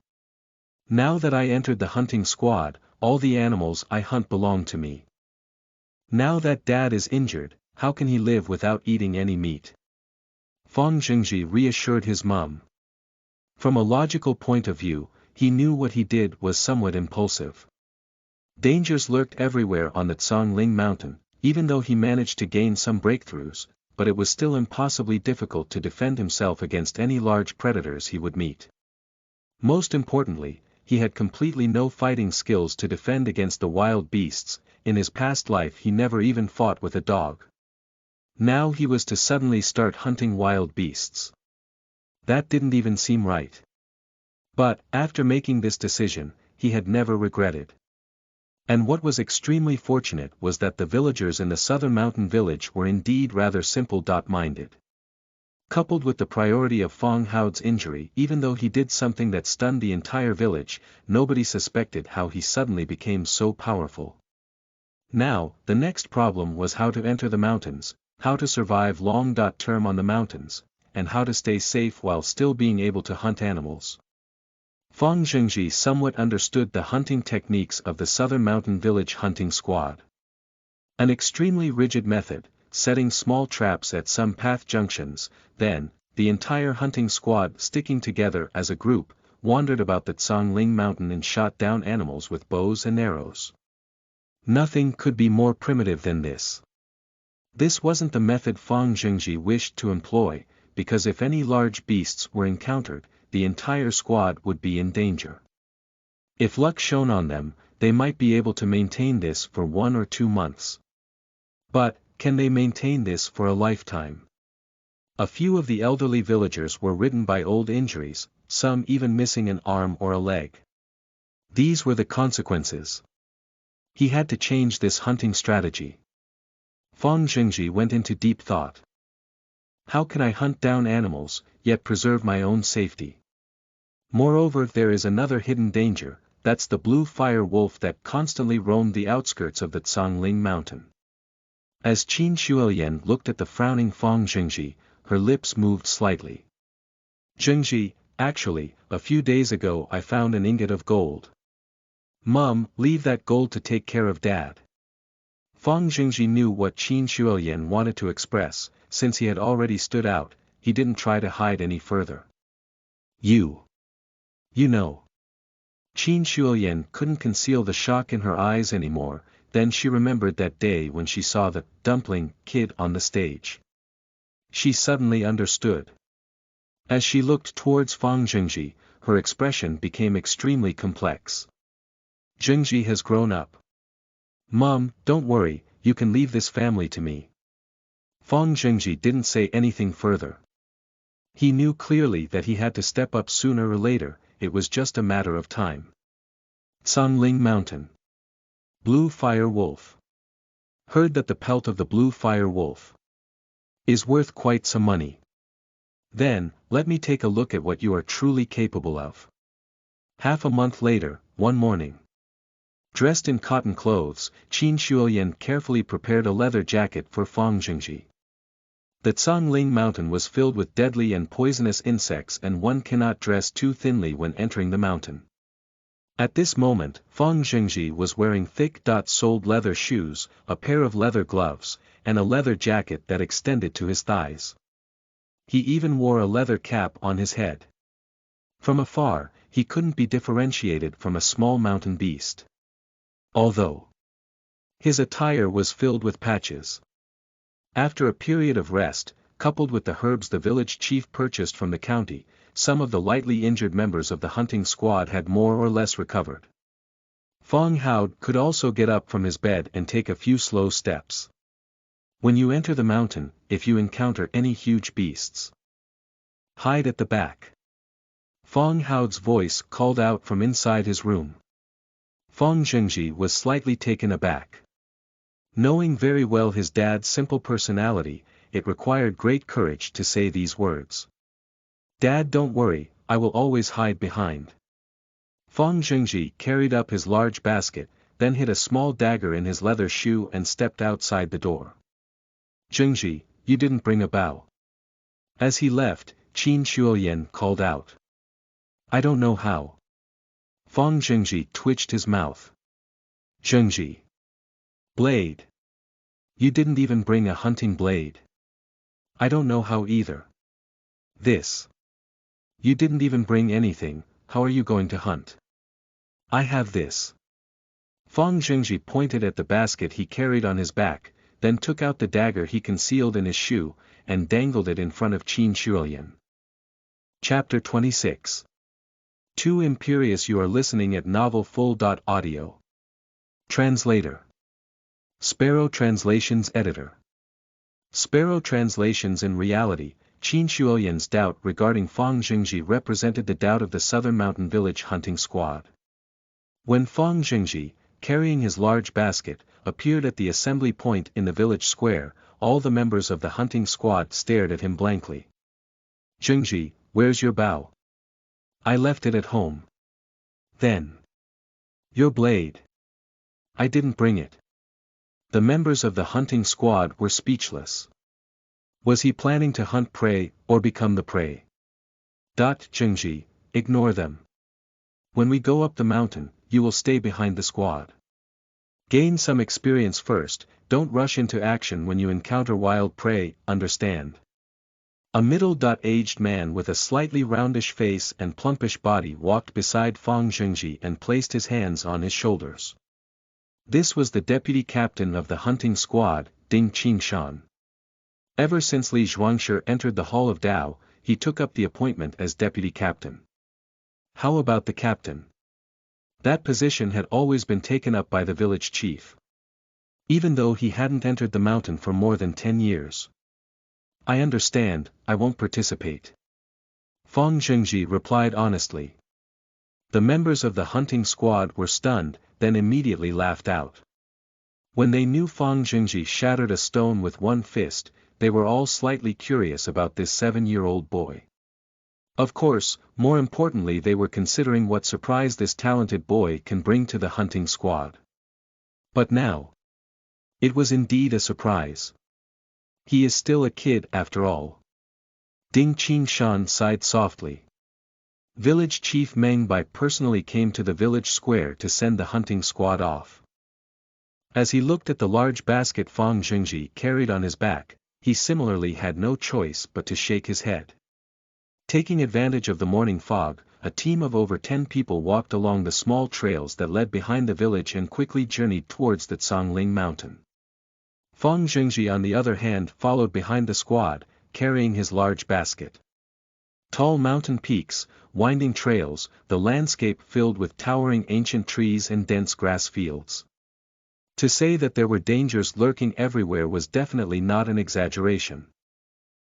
Now that I entered the hunting squad, all the animals I hunt belong to me. Now that Dad is injured, how can he live without eating any meat? Fang Zhengji reassured his mom. From a logical point of view, he knew what he did was somewhat impulsive. Dangers lurked everywhere on the Congling mountain, even though he managed to gain some breakthroughs, but it was still impossibly difficult to defend himself against any large predators he would meet. Most importantly, he had completely no fighting skills to defend against the wild beasts. In his past life he never even fought with a dog. Now he was to suddenly start hunting wild beasts. That didn't even seem right. But, after making this decision, he had never regretted. And what was extremely fortunate was that the villagers in the southern mountain village were indeed rather simple-minded. Coupled with the priority of Fong Hao's injury, even though he did something that stunned the entire village, nobody suspected how he suddenly became so powerful. Now, the next problem was how to enter the mountains, how to survive long-term on the mountains, and how to stay safe while still being able to hunt animals. Fang Zhengji somewhat understood the hunting techniques of the Southern Mountain Village hunting squad. An extremely rigid method, setting small traps at some path junctions, then, the entire hunting squad sticking together as a group, wandered about the Cangling Mountain and shot down animals with bows and arrows. Nothing could be more primitive than this. This wasn't the method Fang Zhengji wished to employ, because if any large beasts were encountered, the entire squad would be in danger. If luck shone on them, they might be able to maintain this for 1 or 2 months. But, can they maintain this for a lifetime? A few of the elderly villagers were ridden by old injuries, some even missing an arm or a leg. These were the consequences. He had to change this hunting strategy. Fang Zhengji went into deep thought. How can I hunt down animals, yet preserve my own safety? Moreover, there is another hidden danger, that's the blue fire wolf that constantly roamed the outskirts of the Cangling Mountain. As Qin Shuoyan looked at the frowning Fang Zhengji, her lips moved slightly. Zhengji, actually, a few days ago I found an ingot of gold. Mum, leave that gold to take care of Dad. Fang Zhengji knew what Qin Shuoyan wanted to express, since he had already stood out, he didn't try to hide any further. You know. Qin Shuoyan couldn't conceal the shock in her eyes anymore, then she remembered that day when she saw the dumpling kid on the stage. She suddenly understood. As she looked towards Fang Zhengji, her expression became extremely complex. Zhengji has grown up. Mum, don't worry, you can leave this family to me. Fang Zhengji didn't say anything further. He knew clearly that he had to step up sooner or later, it was just a matter of time. Cangling Mountain. Blue Fire Wolf. Heard that the pelt of the Blue Fire Wolf is worth quite some money. Then, let me take a look at what you are truly capable of. Half a month later, one morning. Dressed in cotton clothes, Qin Shuoyan carefully prepared a leather jacket for Fang Zhengji. The Cangling Mountain was filled with deadly and poisonous insects and one cannot dress too thinly when entering the mountain. At this moment, Fang Zhengji was wearing thick-soled leather shoes, a pair of leather gloves, and a leather jacket that extended to his thighs. He even wore a leather cap on his head. From afar, he couldn't be differentiated from a small mountain beast. Although his attire was filled with patches. After a period of rest, coupled with the herbs the village chief purchased from the county, some of the lightly injured members of the hunting squad had more or less recovered. Fang Hao could also get up from his bed and take a few slow steps. When you enter the mountain, if you encounter any huge beasts, hide at the back. Fang Hao's voice called out from inside his room. Fang Zhengji was slightly taken aback. Knowing very well his dad's simple personality, it required great courage to say these words. Dad, don't worry, I will always hide behind. Fang Zhengji carried up his large basket, then hid a small dagger in his leather shoe and stepped outside the door. Zhengji, you didn't bring a bow. As he left, Qin Shuoyan called out. I don't know how. Fang Zhengji twitched his mouth. Zhengji. Blade. You didn't even bring a hunting blade. I don't know how either. This. You didn't even bring anything, how are you going to hunt? I have this. Fang Zhengji pointed at the basket he carried on his back, then took out the dagger he concealed in his shoe, and dangled it in front of Qin Shuoyan. Chapter 26. Too Imperious. You are listening at novelfull.audio. Translator. Sparrow Translations Editor. Sparrow Translations. In reality, Qin Shuoyan's doubt regarding Fang Jingji represented the doubt of the Southern Mountain Village hunting squad. When Fang Jingji, carrying his large basket, appeared at the assembly point in the village square, all the members of the hunting squad stared at him blankly. "Jingji, where's your bow?" "I left it at home." "Then? Your blade?" "I didn't bring it." The members of the hunting squad were speechless. Was he planning to hunt prey, or become the prey? Jingji, ignore them. When we go up the mountain, you will stay behind the squad. Gain some experience first, don't rush into action when you encounter wild prey, understand? A middle-aged man with a slightly roundish face and plumpish body walked beside Fang Jingji and placed his hands on his shoulders. This was the deputy captain of the hunting squad, Ding Qingshan. Ever since Li Zhuangshi entered the Hall of Dao, he took up the appointment as deputy captain. How about the captain? That position had always been taken up by the village chief. Even though he hadn't entered the mountain for more than 10 years. "I understand, I won't participate." Fang Jingji replied honestly. The members of the hunting squad were stunned, then immediately laughed out. When they knew Fang Jingji shattered a stone with one fist, they were all slightly curious about this 7-year-old boy. Of course, more importantly they were considering what surprise this talented boy can bring to the hunting squad. But now, it was indeed a surprise. He is still a kid after all. Ding Qingshan sighed softly. Village Chief Meng Bai personally came to the village square to send the hunting squad off. As he looked at the large basket Fang Jingji carried on his back, he similarly had no choice but to shake his head. Taking advantage of the morning fog, a team of over 10 people walked along the small trails that led behind the village and quickly journeyed towards the Cangling mountain. Fang Jingji on the other hand followed behind the squad, carrying his large basket. Tall mountain peaks, winding trails, the landscape filled with towering ancient trees and dense grass fields. To say that there were dangers lurking everywhere was definitely not an exaggeration.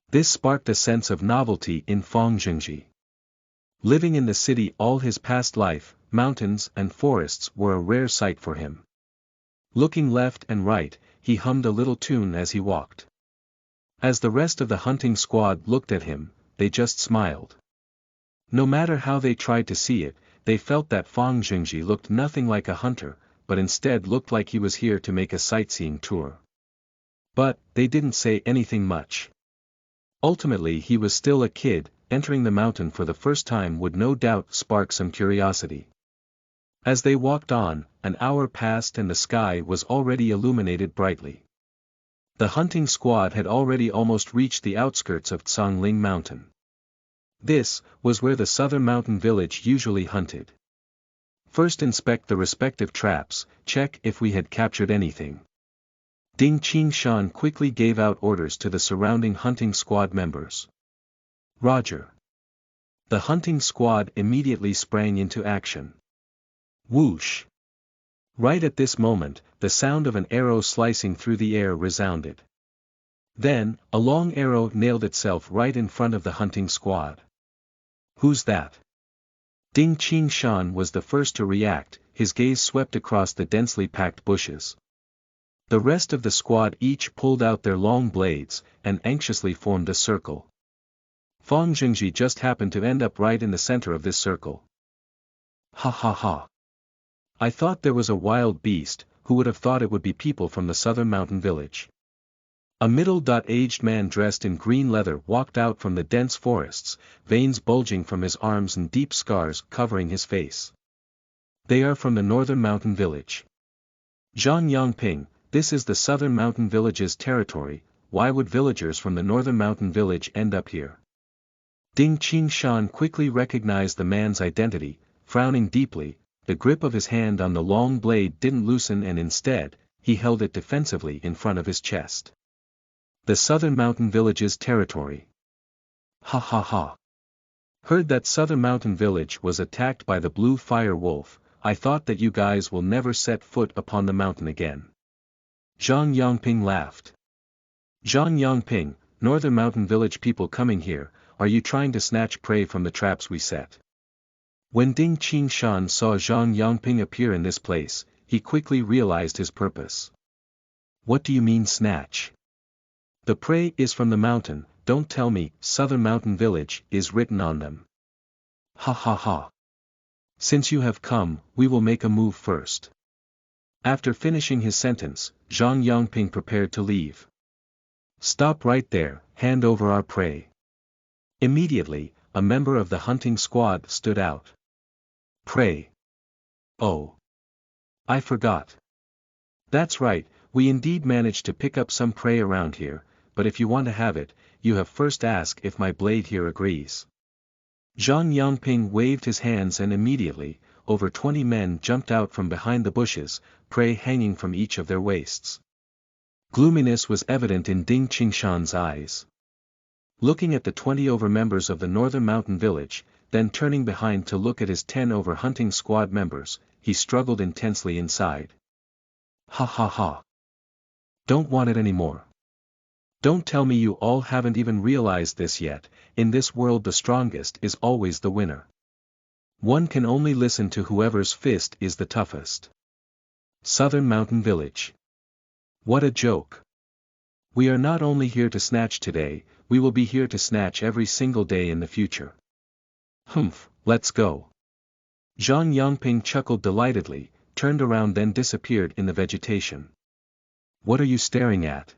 This sparked a sense of novelty in Fang Jingji. Living in the city all his past life, mountains and forests were a rare sight for him. Looking left and right, he hummed a little tune as he walked. As the rest of the hunting squad looked at him, they just smiled. No matter how they tried to see it, they felt that Fang Jingji looked nothing like a hunter, but instead looked like he was here to make a sightseeing tour. But, they didn't say anything much. Ultimately he was still a kid, entering the mountain for the first time would no doubt spark some curiosity. As they walked on, an hour passed and the sky was already illuminated brightly. The hunting squad had already almost reached the outskirts of Cangling Mountain. This was where the Southern Mountain Village usually hunted. First inspect the respective traps, check if we had captured anything. Ding Qingshan quickly gave out orders to the surrounding hunting squad members. Roger. The hunting squad immediately sprang into action. Whoosh! Right at this moment, the sound of an arrow slicing through the air resounded. Then, a long arrow nailed itself right in front of the hunting squad. Who's that? Ding Qingshan was the first to react, his gaze swept across the densely packed bushes. The rest of the squad each pulled out their long blades, and anxiously formed a circle. Fang Jingji just happened to end up right in the center of this circle. Ha ha ha. I thought there was a wild beast, who would have thought it would be people from the Southern Mountain Village. A middle-aged man dressed in green leather walked out from the dense forests, veins bulging from his arms and deep scars covering his face. They are from the Northern Mountain Village. Zhang Yangping, this is the Southern Mountain Village's territory, why would villagers from the Northern Mountain Village end up here? Ding Qingshan quickly recognized the man's identity, frowning deeply, the grip of his hand on the long blade didn't loosen and instead, he held it defensively in front of his chest. The Southern Mountain Village's territory. Ha ha ha. Heard that Southern Mountain Village was attacked by the Blue Fire Wolf, I thought that you guys will never set foot upon the mountain again. Zhang Yangping laughed. Zhang Yangping, Northern Mountain Village people coming here, are you trying to snatch prey from the traps we set? When Ding Qingshan saw Zhang Yangping appear in this place, he quickly realized his purpose. What do you mean snatch? The prey is from the mountain, don't tell me, Southern Mountain Village is written on them. Ha ha ha. Since you have come, we will make a move first. After finishing his sentence, Zhang Yangping prepared to leave. Stop right there, hand over our prey. Immediately, a member of the hunting squad stood out. Prey. Oh. I forgot. That's right, we indeed managed to pick up some prey around here, but if you want to have it, you have first ask if my blade here agrees. Zhang Yangping waved his hands and immediately, over 20 men jumped out from behind the bushes, prey hanging from each of their waists. Gloominess was evident in Ding Qingshan's eyes. Looking at the 20 over members of the Northern Mountain Village, then turning behind to look at his 10 over hunting squad members, he struggled intensely inside. Ha ha ha. Don't want it anymore. Don't tell me you all haven't even realized this yet, in this world the strongest is always the winner. One can only listen to whoever's fist is the toughest. Southern Mountain Village. What a joke. We are not only here to snatch today, we will be here to snatch every single day in the future. Humph, let's go. Zhang Yangping chuckled delightedly, turned around then disappeared in the vegetation. What are you staring at?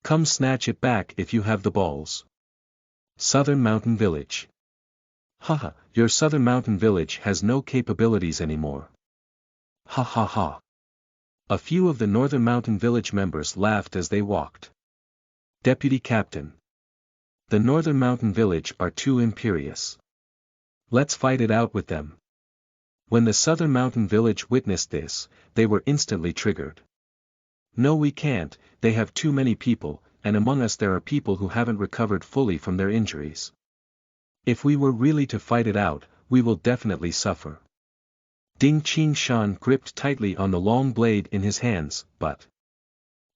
Come snatch it back if you have the balls. Southern Mountain Village. Haha, your Southern Mountain Village has no capabilities anymore. Ha ha ha. A few of the Northern Mountain Village members laughed as they walked. Deputy Captain. The Northern Mountain Village are too imperious. Let's fight it out with them. When the Southern Mountain Village witnessed this, they were instantly triggered. No, we can't, they have too many people, and among us there are people who haven't recovered fully from their injuries. If we were really to fight it out, we will definitely suffer. Ding Qingshan gripped tightly on the long blade in his hands, but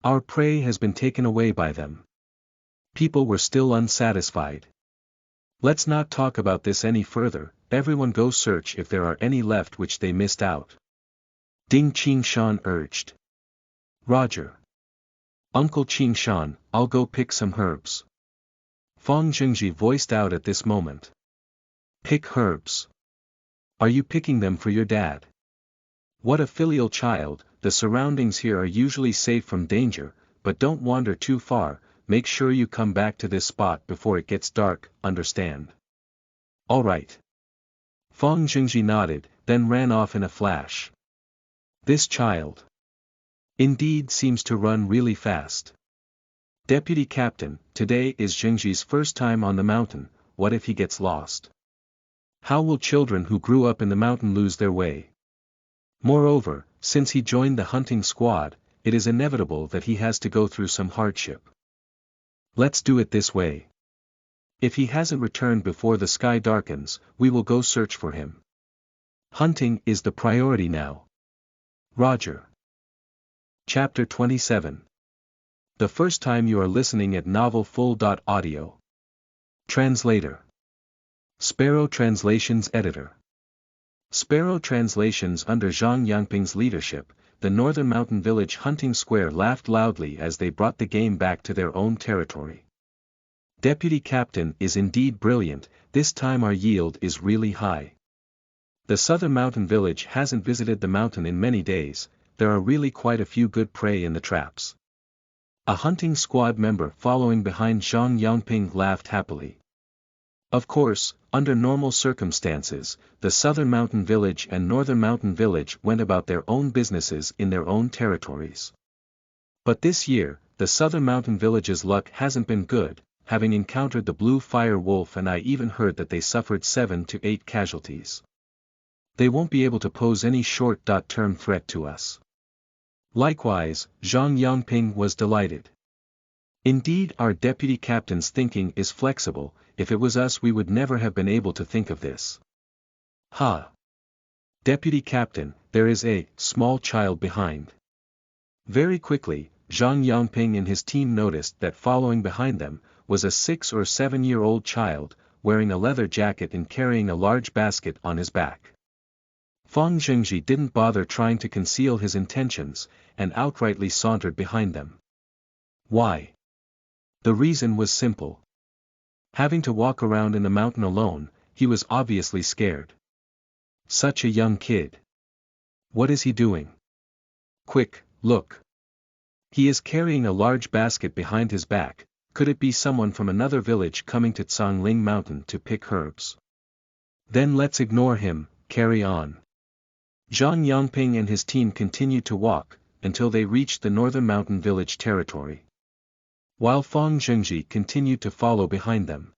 our prey has been taken away by them. People were still unsatisfied. Let's not talk about this any further, everyone go search if there are any left which they missed out. Ding Qingshan urged. Roger. Uncle Qingshan, I'll go pick some herbs. Fang Zhengji voiced out at this moment. Pick herbs. Are you picking them for your dad? What a filial child, the surroundings here are usually safe from danger, but don't wander too far, make sure you come back to this spot before it gets dark, understand? Alright. Fang Zhengji nodded, then ran off in a flash. This child indeed seems to run really fast. Deputy Captain, today is Zhengji's first time on the mountain, what if he gets lost? How will children who grew up in the mountain lose their way? Moreover, since he joined the hunting squad, it is inevitable that he has to go through some hardship. Let's do it this way. If he hasn't returned before the sky darkens, we will go search for him. Hunting is the priority now. Roger. Chapter 27. The first time you are listening at novelfull.audio. Translator. Sparrow Translations Editor. Sparrow Translations. Under Zhang Yangping's leadership, the Northern Mountain Village hunting square laughed loudly as they brought the game back to their own territory. Deputy Captain is indeed brilliant, this time our yield is really high. The Southern Mountain Village hasn't visited the mountain in many days, there are really quite a few good prey in the traps. A hunting squad member following behind Zhang Yangping laughed happily. Of course, under normal circumstances, the Southern Mountain Village and Northern Mountain Village went about their own businesses in their own territories. But this year, the Southern Mountain Village's luck hasn't been good, having encountered the Blue Fire Wolf, and I even heard that they suffered 7 to 8 casualties. They won't be able to pose any short-term threat to us. Likewise, Zhang Yangping was delighted. Indeed, our deputy captain's thinking is flexible, if it was us we would never have been able to think of this. Ha! Deputy captain, there is a small child behind. Very quickly, Zhang Yangping and his team noticed that following behind them, was a 6 or 7-year-old child, wearing a leather jacket and carrying a large basket on his back. Fang Zhengji didn't bother trying to conceal his intentions, and outrightly sauntered behind them. Why? The reason was simple. Having to walk around in the mountain alone, he was obviously scared. Such a young kid. What is he doing? Quick, look. He is carrying a large basket behind his back. Could it be someone from another village coming to Cangling Mountain to pick herbs? Then let's ignore him, carry on. Zhang Yongping and his team continued to walk, until they reached the northern mountain village territory. While Fang Zhengji continued to follow behind them.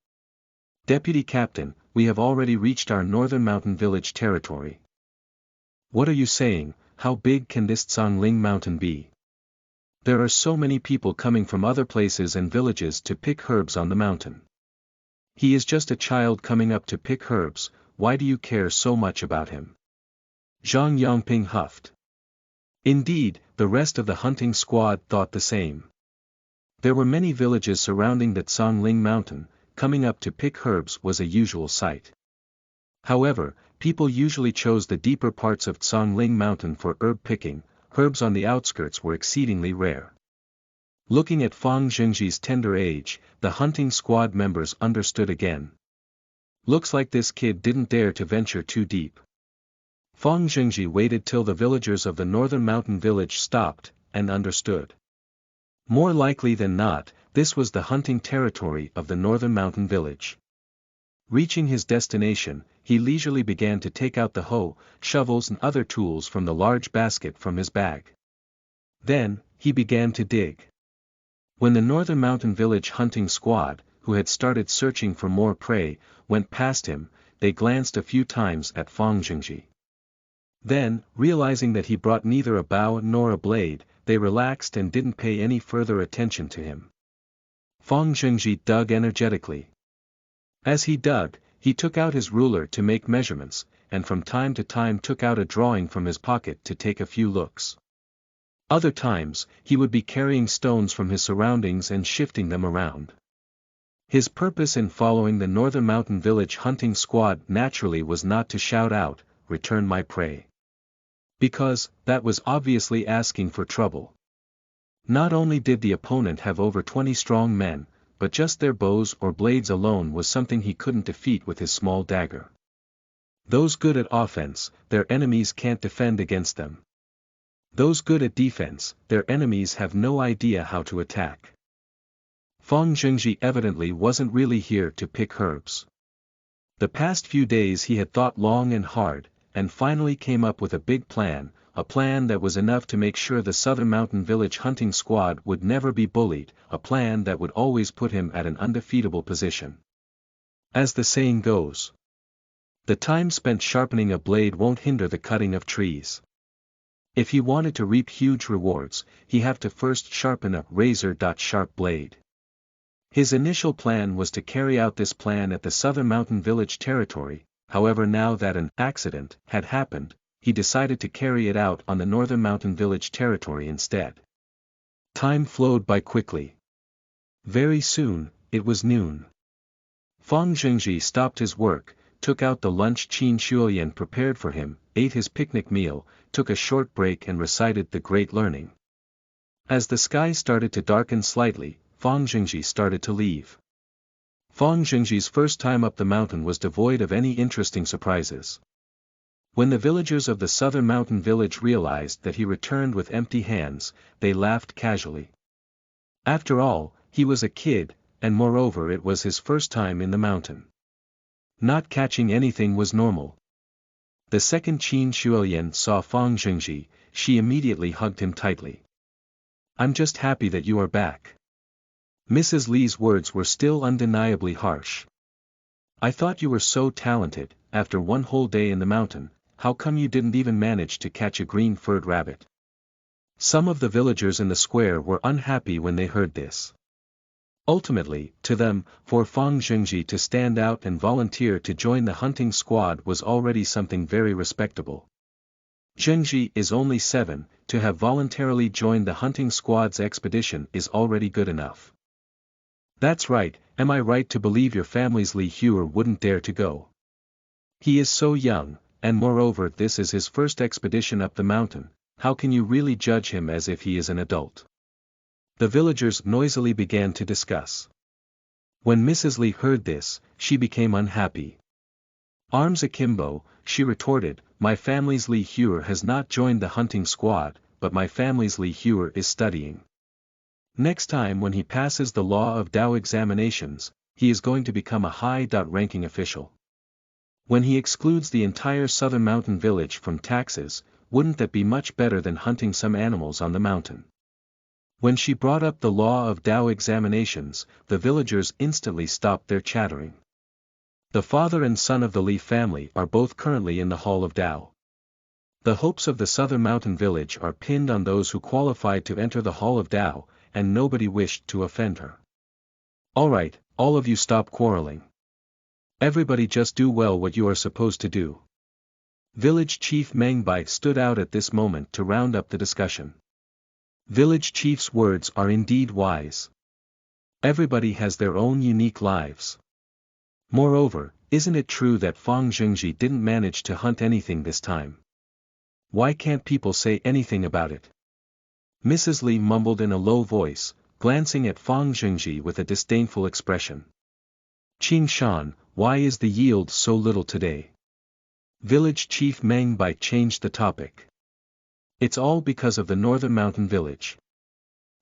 Deputy Captain, we have already reached our northern mountain village territory. What are you saying? How big can this Cangling Mountain be? There are so many people coming from other places and villages to pick herbs on the mountain. He is just a child coming up to pick herbs, why do you care so much about him? Zhang Yongping huffed. Indeed, the rest of the hunting squad thought the same. There were many villages surrounding the Cangling Mountain, coming up to pick herbs was a usual sight. However, people usually chose the deeper parts of Cangling Mountain for herb picking. Herbs on the outskirts were exceedingly rare. Looking at Fang Zhengji's tender age, the hunting squad members understood again. Looks like this kid didn't dare to venture too deep. Fang Zhengji waited till the villagers of the northern mountain village stopped, and understood. More likely than not, this was the hunting territory of the northern mountain village. Reaching his destination, he leisurely began to take out the hoe, shovels and other tools from the large basket from his bag. Then, he began to dig. When the northern mountain village hunting squad, who had started searching for more prey, went past him, they glanced a few times at Fang Zhengji. Then, realizing that he brought neither a bow nor a blade, they relaxed and didn't pay any further attention to him. Fang Zhengji dug energetically. As he dug, he took out his ruler to make measurements, and from time to time took out a drawing from his pocket to take a few looks. Other times, he would be carrying stones from his surroundings and shifting them around. His purpose in following the northern mountain village hunting squad naturally was not to shout out, "Return my prey." Because, that was obviously asking for trouble. Not only did the opponent have over 20 strong men, but just their bows or blades alone was something he couldn't defeat with his small dagger. Those good at offense, their enemies can't defend against them. Those good at defense, their enemies have no idea how to attack. Fang Zhengji evidently wasn't really here to pick herbs. The past few days he had thought long and hard, and finally came up with a big plan, a plan that was enough to make sure the southern mountain village hunting squad would never be bullied, a plan that would always put him at an undefeatable position. As the saying goes, the time spent sharpening a blade won't hinder the cutting of trees. If he wanted to reap huge rewards, he had to first sharpen a razor-sharp blade. His initial plan was to carry out this plan at the southern mountain village territory, however now that an accident had happened, he decided to carry it out on the northern mountain village territory instead. Time flowed by quickly. Very soon, it was noon. Fang Zhengji stopped his work, took out the lunch Qin Shuoyan prepared for him, ate his picnic meal, took a short break and recited the Great Learning. As the sky started to darken slightly, Fang Zhengji started to leave. Fang Zhengji's first time up the mountain was devoid of any interesting surprises. When the villagers of the southern mountain village realized that he returned with empty hands, they laughed casually. After all, he was a kid, and moreover it was his first time in the mountain. Not catching anything was normal. The second Qin Shuoyan saw Fang Zhengji, she immediately hugged him tightly. "I'm just happy that you are back." Mrs. Li's words were still undeniably harsh. "I thought you were so talented, after one whole day in the mountain, how come you didn't even manage to catch a green-furred rabbit?" Some of the villagers in the square were unhappy when they heard this. Ultimately, to them, for Fang Zhengji to stand out and volunteer to join the hunting squad was already something very respectable. Zhengji is only 7, to have voluntarily joined the hunting squad's expedition is already good enough. That's right, am I right to believe your family's Li Huer wouldn't dare to go? He is so young, and moreover this is his first expedition up the mountain, how can you really judge him as if he is an adult? The villagers noisily began to discuss. When Mrs. Li heard this, she became unhappy. Arms akimbo, she retorted, my family's Li Huer has not joined the hunting squad, but my family's Li Huer is studying. Next time when he passes the law of Dao examinations, he is going to become a high-ranking official. When he excludes the entire southern mountain village from taxes, wouldn't that be much better than hunting some animals on the mountain? When she brought up the law of Dao examinations, the villagers instantly stopped their chattering. The father and son of the Li family are both currently in the Hall of Dao. The hopes of the southern mountain village are pinned on those who qualified to enter the Hall of Dao, and nobody wished to offend her. Alright, all of you stop quarreling. Everybody just do well what you are supposed to do. Village Chief Meng Bai stood out at this moment to round up the discussion. Village Chief's words are indeed wise. Everybody has their own unique lives. Moreover, isn't it true that Fang Zhengji didn't manage to hunt anything this time? Why can't people say anything about it? Mrs. Li mumbled in a low voice, glancing at Fang Zhengji with a disdainful expression. Qing Shan, why is the yield so little today? Village Chief Meng Bai changed the topic. It's all because of the northern mountain village.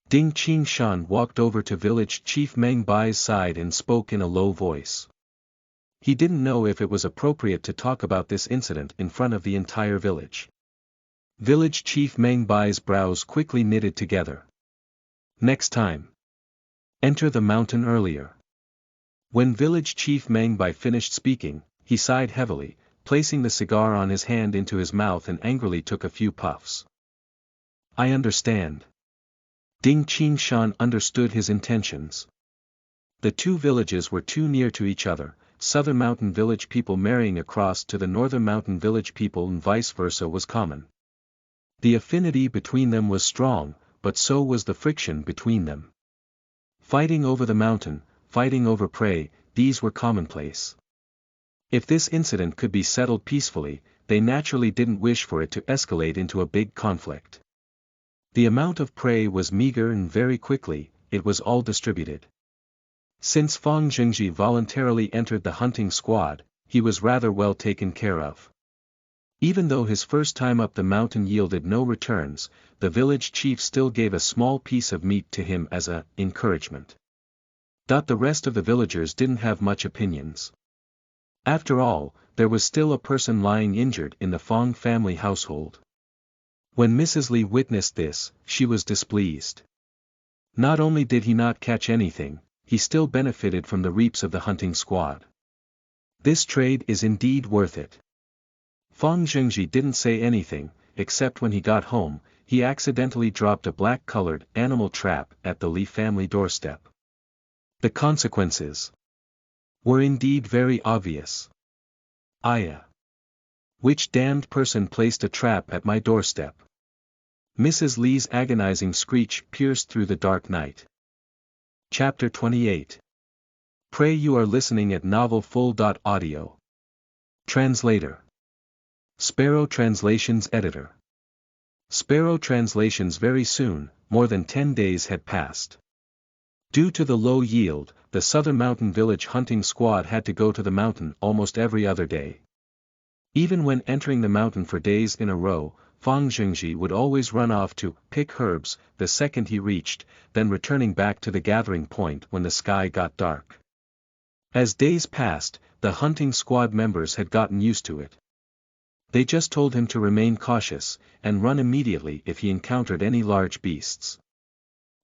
Ding Qing Shan walked over to Village Chief Meng Bai's side and spoke in a low voice. He didn't know if it was appropriate to talk about this incident in front of the entire village. Village Chief Meng Bai's brows quickly knitted together. Next time. Enter the mountain earlier. When Village Chief Meng Bai finished speaking, he sighed heavily, placing the cigar on his hand into his mouth and angrily took a few puffs. I understand. Ding Qing Shan understood his intentions. The two villages were too near to each other, southern mountain village people marrying across to the northern mountain village people and vice versa was common. The affinity between them was strong, but so was the friction between them. Fighting over the mountain, fighting over prey, these were commonplace. If this incident could be settled peacefully, they naturally didn't wish for it to escalate into a big conflict. The amount of prey was meager and very quickly, it was all distributed. Since Fang Zhengji voluntarily entered the hunting squad, he was rather well taken care of. Even though his first time up the mountain yielded no returns, the village chief still gave a small piece of meat to him as a encouragement. The rest of the villagers didn't have much opinions. After all, there was still a person lying injured in the Fang family household. When Mrs. Li witnessed this, she was displeased. Not only did he not catch anything, he still benefited from the reaps of the hunting squad. This trade is indeed worth it. Fang Zhengji didn't say anything, except when he got home, he accidentally dropped a black-colored animal trap at the Li family doorstep. The consequences were indeed very obvious. Aya! Which damned person placed a trap at my doorstep? Mrs. Li's agonizing screech pierced through the dark night. Chapter 28. Pray you are listening at novelfull.audio. Translator. Sparrow Translations Editor. Sparrow Translations. Very soon, more than 10 days had passed. Due to the low yield, the southern mountain village hunting squad had to go to the mountain almost every other day. Even when entering the mountain for days in a row, Fang Zhengji would always run off to pick herbs the second he reached, then returning back to the gathering point when the sky got dark. As days passed, the hunting squad members had gotten used to it. They just told him to remain cautious, and run immediately if he encountered any large beasts.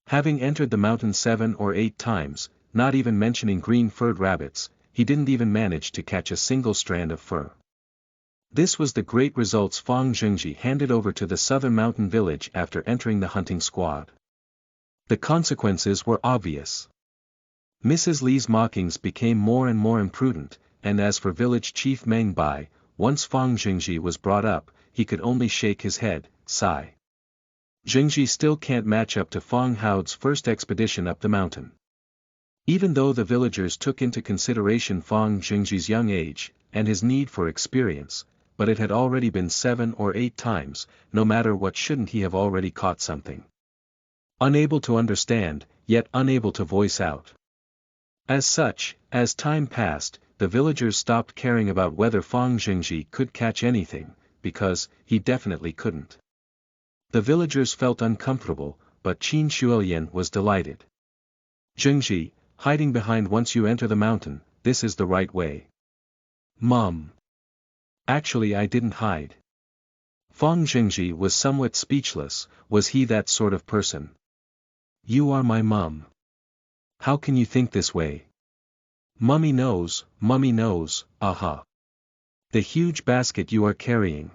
Having entered the mountain 7 or 8 times, not even mentioning green-furred rabbits, he didn't even manage to catch a single strand of fur. This was the great results Fang Zhengji handed over to the southern mountain village after entering the hunting squad. The consequences were obvious. Mrs. Li's mockings became more and more imprudent, and as for village chief Meng Bai, once Fang Zhengji was brought up, he could only shake his head, sigh. Zhengji still can't match up to Fang Hao's first expedition up the mountain. Even though the villagers took into consideration Fang Jingji's young age, and his need for experience, but it had already been 7 or 8 times, no matter what shouldn't he have already caught something. Unable to understand, yet unable to voice out. As such, as time passed, the villagers stopped caring about whether Fang Jingji could catch anything, because he definitely couldn't. The villagers felt uncomfortable, but Qin Shuolian was delighted. Jingji, hiding behind once you enter the mountain, this is the right way. Mum. Actually I didn't hide. Fang Jingji was somewhat speechless. Was he that sort of person? You are my mum. How can you think this way? Mummy knows, aha. The huge basket you are carrying.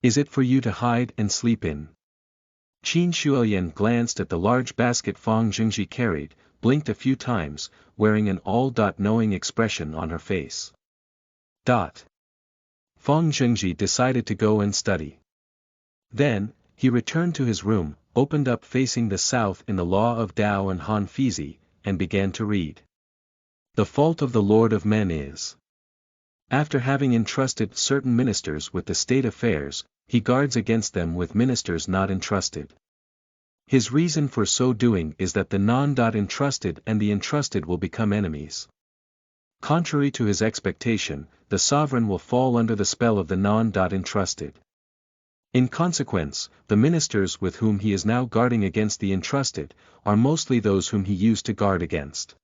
Is it for you to hide and sleep in? Qin Shuolian glanced at the large basket Fang Jingji carried, blinked a few times, wearing an all-knowing expression on her face. Fang Jingji decided to go and study. Then, he returned to his room, opened up facing the south in the Law of Tao and Han Fizi, and began to read. The fault of the Lord of Men is. After having entrusted certain ministers with the state affairs, he guards against them with ministers not entrusted. His reason for so doing is that the non-entrusted and the entrusted will become enemies. Contrary to his expectation, the sovereign will fall under the spell of the non-entrusted. In consequence, the ministers with whom he is now guarding against the entrusted, are mostly those whom he used to guard against.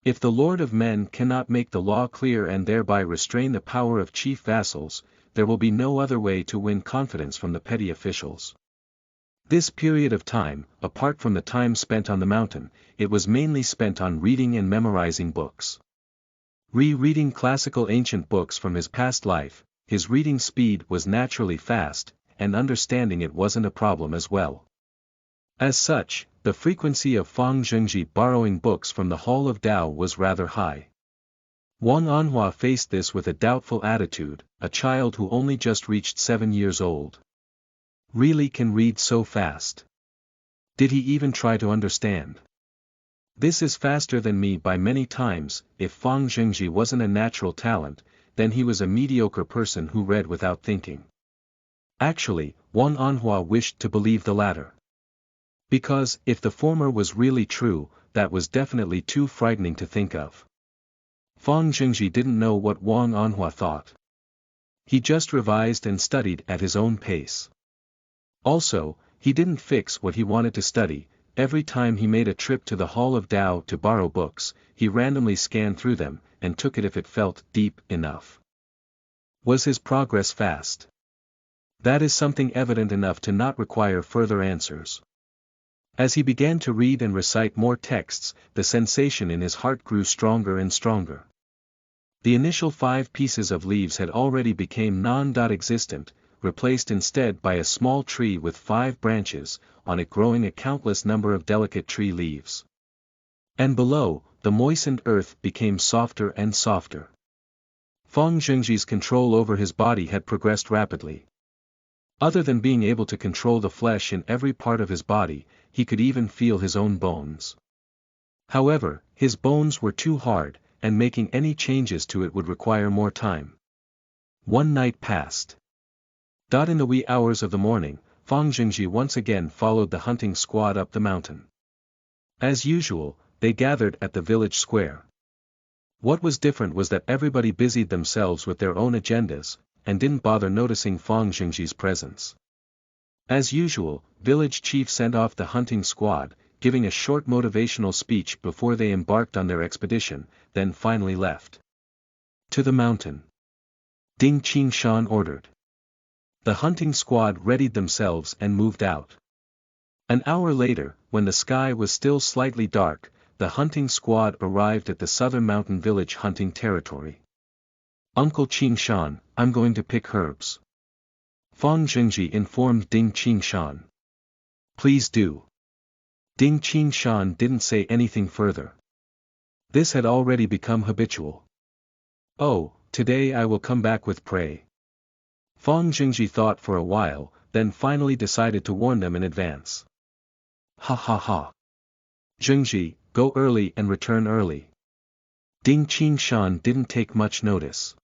If the Lord of Men cannot make the law clear and thereby restrain the power of chief vassals, there will be no other way to win confidence from the petty officials. This period of time, apart from the time spent on the mountain, it was mainly spent on reading and memorizing books. Rereading classical ancient books from his past life, his reading speed was naturally fast, and understanding it wasn't a problem as well. As such, the frequency of Fang Jingji borrowing books from the Hall of Tao was rather high. Wang Anhua faced this with a doubtful attitude, a child who only just reached 7 years old. Really can read so fast. Did he even try to understand? This is faster than me by many times. If Fang Jingji wasn't a natural talent, then he was a mediocre person who read without thinking. Actually, Wang Anhua wished to believe the latter. Because, if the former was really true, that was definitely too frightening to think of. Fang Jingji didn't know what Wang Anhua thought. He just revised and studied at his own pace. Also, he didn't fix what he wanted to study. Every time he made a trip to the Hall of Tao to borrow books, he randomly scanned through them, and took it if it felt deep enough. Was his progress fast? That is something evident enough to not require further answers. As he began to read and recite more texts, the sensation in his heart grew stronger and stronger. The initial 5 pieces of leaves had already become non-existent, replaced instead by a small tree with 5 branches, on it growing a countless number of delicate tree leaves. And below, the moistened earth became softer and softer. Fang Jingji's control over his body had progressed rapidly. Other than being able to control the flesh in every part of his body, he could even feel his own bones. However, his bones were too hard, and making any changes to it would require more time. One night passed. In the wee hours of the morning, Fang Jingji once again followed the hunting squad up the mountain. As usual, they gathered at the village square. What was different was that everybody busied themselves with their own agendas, and didn't bother noticing Fang Jingji's presence. As usual, village chief sent off the hunting squad, giving a short motivational speech before they embarked on their expedition, then finally left. To the mountain. Ding Qingshan ordered. The hunting squad readied themselves and moved out. An hour later, when the sky was still slightly dark, the hunting squad arrived at the southern mountain village hunting territory. Uncle Qingshan, I'm going to pick herbs. Fang Jingji informed Ding Qingshan. Please do. Ding Qingshan didn't say anything further. This had already become habitual. Oh, today I will come back with prey. Fang Jingji thought for a while, then finally decided to warn them in advance. Ha ha ha. Jingji, Go early and return early. Ding Qing Shan didn't take much notice.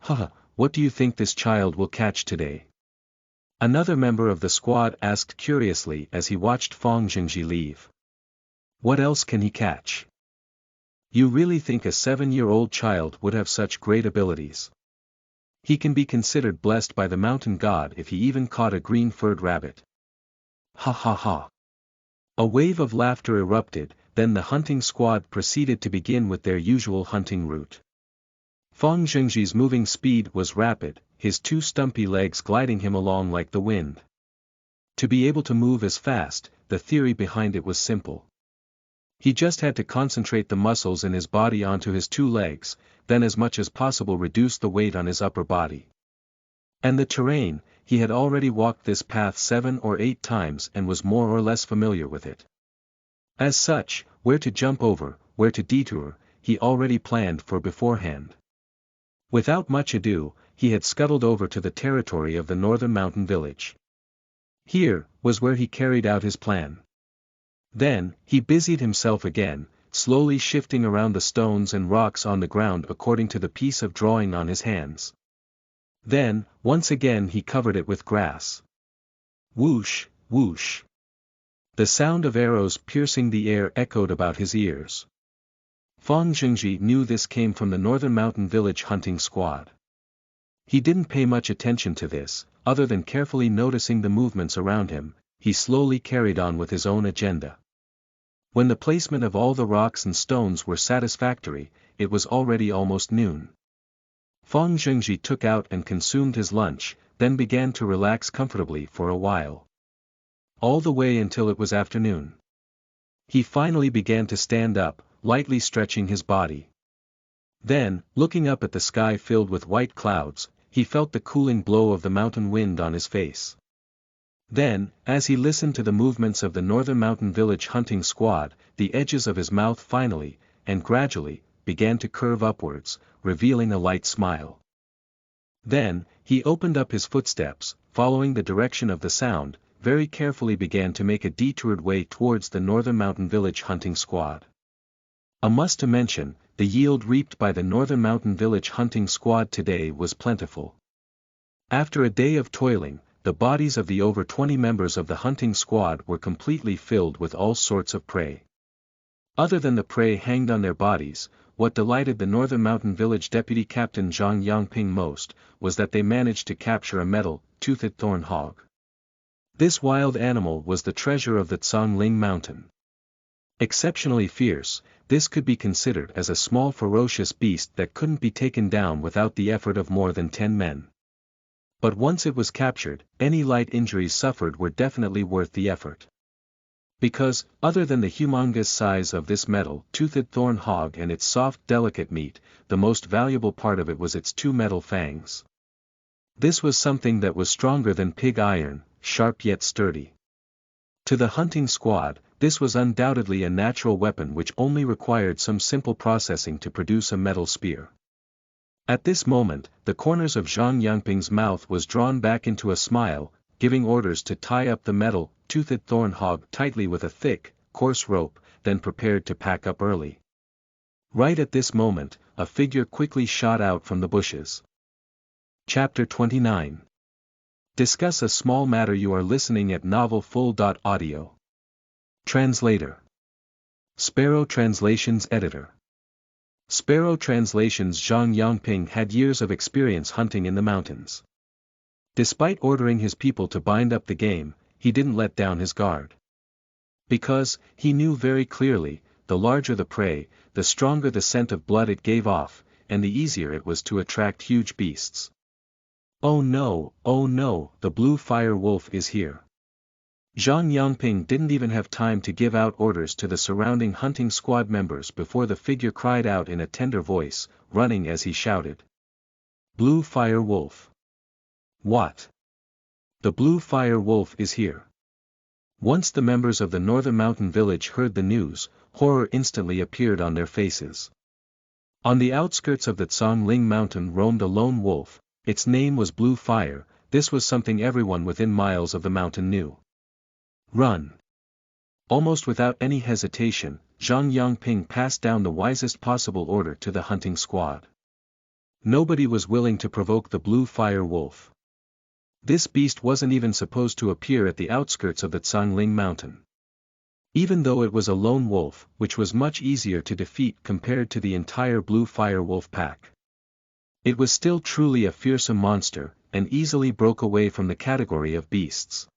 Haha, what do you think this child will catch today? Another member of the squad asked curiously as he watched Fang Jingji leave. What else can he catch? You really think a 7-year-old child would have such great abilities? He can be considered blessed by the mountain god if he even caught a green-furred rabbit. Ha ha ha. A wave of laughter erupted, then the hunting squad proceeded to begin with their usual hunting route. Fang Jingji's moving speed was rapid, his 2 stumpy legs gliding him along like the wind. To be able to move as fast, the theory behind it was simple. He just had to concentrate the muscles in his body onto his 2 legs, then as much as possible reduce the weight on his upper body. And the terrain, he had already walked this path 7 or 8 times and was more or less familiar with it. As such, where to jump over, where to detour, he already planned for beforehand. Without much ado, he had scuttled over to the territory of the northern mountain village. Here was where he carried out his plan. Then, he busied himself again, slowly shifting around the stones and rocks on the ground according to the piece of drawing on his hands. Then, once again he covered it with grass. Whoosh, whoosh. The sound of arrows piercing the air echoed about his ears. Fang Jingji knew this came from the northern mountain village hunting squad. He didn't pay much attention to this, other than carefully noticing the movements around him. He slowly carried on with his own agenda. When the placement of all the rocks and stones were satisfactory, it was already almost noon. Fang Jingji took out and consumed his lunch, then began to relax comfortably for a while. All the way until it was afternoon. He finally began to stand up, lightly stretching his body. Then, looking up at the sky filled with white clouds, he felt the cooling blow of the mountain wind on his face. Then, as he listened to the movements of the northern mountain village hunting squad, the edges of his mouth finally, and gradually, began to curve upwards, revealing a light smile. Then, he opened up his footsteps, following the direction of the sound, very carefully began to make a detoured way towards the northern mountain village hunting squad. A must to mention, the yield reaped by the northern mountain village hunting squad today was plentiful. After a day of toiling, the bodies of the over 20 members of the hunting squad were completely filled with all sorts of prey. Other than the prey hanged on their bodies, what delighted the northern mountain village deputy captain Zhang Yangping most, was that they managed to capture a metal-toothed thorn hog. This wild animal was the treasure of the Tsangling mountain. Exceptionally fierce, this could be considered as a small ferocious beast that couldn't be taken down without the effort of more than 10 men. But once it was captured, any light injuries suffered were definitely worth the effort. Because, other than the humongous size of this metal-toothed thorn hog and its soft delicate meat, the most valuable part of it was its 2 metal fangs. This was something that was stronger than pig iron, sharp yet sturdy. To the hunting squad, this was undoubtedly a natural weapon which only required some simple processing to produce a metal spear. At this moment, the corners of Zhang Yangping's mouth was drawn back into a smile, giving orders to tie up the metal-toothed thorn hog tightly with a thick, coarse rope, then prepared to pack up early. Right at this moment, a figure quickly shot out from the bushes. Chapter 29. Discuss a small matter. You are listening at novelfull.audio. Translator. Sparrow Translations Editor. Sparrow Translations. Zhang Yangping had years of experience hunting in the mountains. Despite ordering his people to bind up the game, he didn't let down his guard. Because, he knew very clearly, the larger the prey, the stronger the scent of blood it gave off, and the easier it was to attract huge beasts. Oh no, the blue fire wolf is here. Zhang Yangping didn't even have time to give out orders to the surrounding hunting squad members before the figure cried out in a tender voice, running as he shouted. Blue fire wolf. What? The blue fire wolf is here. Once the members of the northern mountain village heard the news, horror instantly appeared on their faces. On the outskirts of the Tsangling mountain roamed a lone wolf, its name was Blue Fire. This was something everyone within miles of the mountain knew. Run! Almost without any hesitation, Zhang Yangping passed down the wisest possible order to the hunting squad. Nobody was willing to provoke the blue fire wolf. This beast wasn't even supposed to appear at the outskirts of the Cangling Mountain. Even though it was a lone wolf, which was much easier to defeat compared to the entire blue fire wolf pack. It was still truly a fearsome monster, and easily broke away from the category of beasts.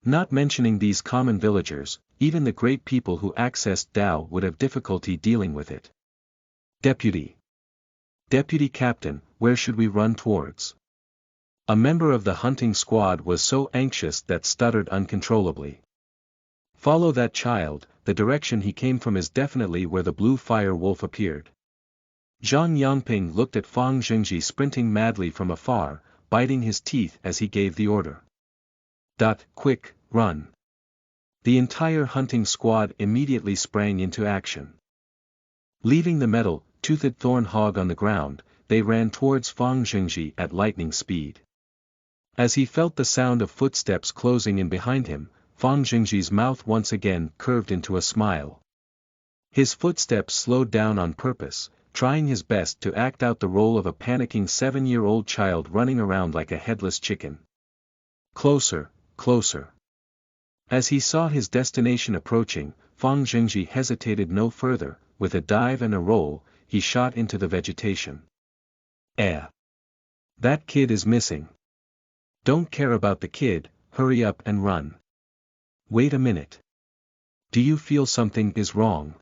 Not mentioning these common villagers, even the great people who accessed Dao would have difficulty dealing with it. Deputy Captain, where should we run towards? A member of the hunting squad was so anxious that stuttered uncontrollably. Follow that child, the direction he came from is definitely where the blue fire wolf appeared. Zhang Yangping looked at Fang Zhengji sprinting madly from afar, biting his teeth as he gave the order. Quick, run. The entire hunting squad immediately sprang into action. Leaving the metal-toothed thorn hog on the ground, they ran towards Fang Zhengji at lightning speed. As he felt the sound of footsteps closing in behind him, Fang Zhengji's mouth once again curved into a smile. His footsteps slowed down on purpose, trying his best to act out the role of a panicking 7-year-old child running around like a headless chicken. Closer, closer. As he saw his destination approaching, Fang Zhengji hesitated no further. With a dive and a roll, he shot into the vegetation. That kid is missing. Don't care about the kid, hurry up and run. Wait a minute. Do you feel something is wrong?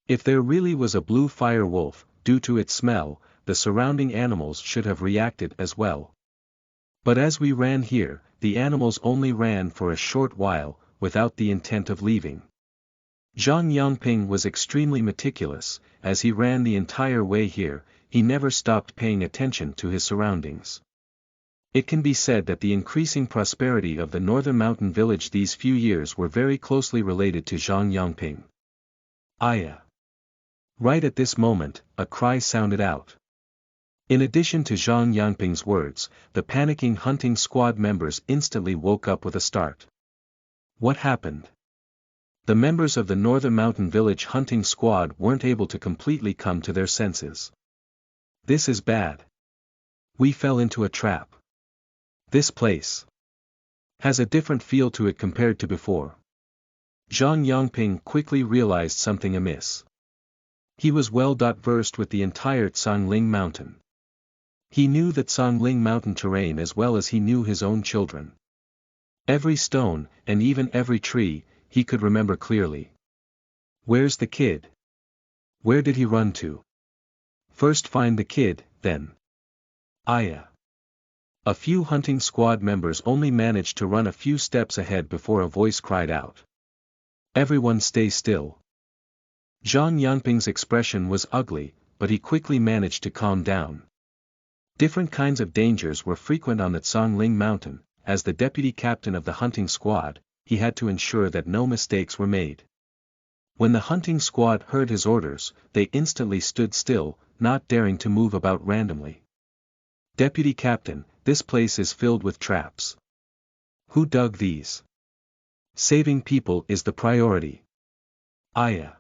If there really was a blue fire wolf, due to its smell, the surrounding animals should have reacted as well. But as we ran here, the animals only ran for a short while, without the intent of leaving. Zhang Yangping was extremely meticulous. As he ran the entire way here, he never stopped paying attention to his surroundings. It can be said that the increasing prosperity of the northern mountain village these few years were very closely related to Zhang Yangping. Aya! Right at this moment, a cry sounded out. In addition to Zhang Yangping's words, the panicking hunting squad members instantly woke up with a start. What happened? The members of the Northern Mountain Village hunting squad weren't able to completely come to their senses. This is bad. We fell into a trap. This place has a different feel to it compared to before. Zhang Yangping quickly realized something amiss. He was well versed with the entire Cangling Mountain. He knew the Cangling Mountain terrain as well as he knew his own children. Every stone, and even every tree, he could remember clearly. Where's the kid? Where did he run to? First find the kid, then. Aya! A few hunting squad members only managed to run a few steps ahead before a voice cried out. Everyone stay still. Zhang Yangping's expression was ugly, but he quickly managed to calm down. Different kinds of dangers were frequent on the Cangling Mountain. As the deputy captain of the hunting squad, he had to ensure that no mistakes were made. When the hunting squad heard his orders, they instantly stood still, not daring to move about randomly. Deputy Captain, this place is filled with traps. Who dug these? Saving people is the priority. Aya!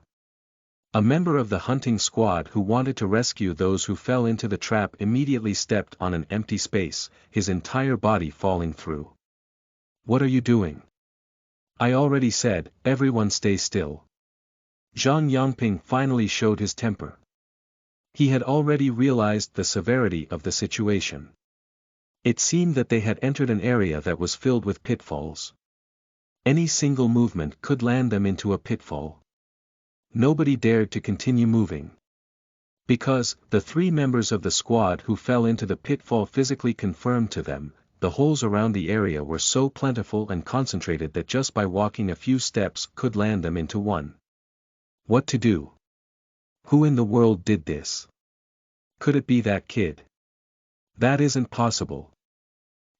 A member of the hunting squad who wanted to rescue those who fell into the trap immediately stepped on an empty space, his entire body falling through. What are you doing? I already said, everyone stay still. Zhang Yangping finally showed his temper. He had already realized the severity of the situation. It seemed that they had entered an area that was filled with pitfalls. Any single movement could land them into a pitfall. Nobody dared to continue moving. Because, the 3 members of the squad who fell into the pitfall physically confirmed to them, the holes around the area were so plentiful and concentrated that just by walking a few steps could land them into one. What to do? Who in the world did this? Could it be that kid? That isn't possible.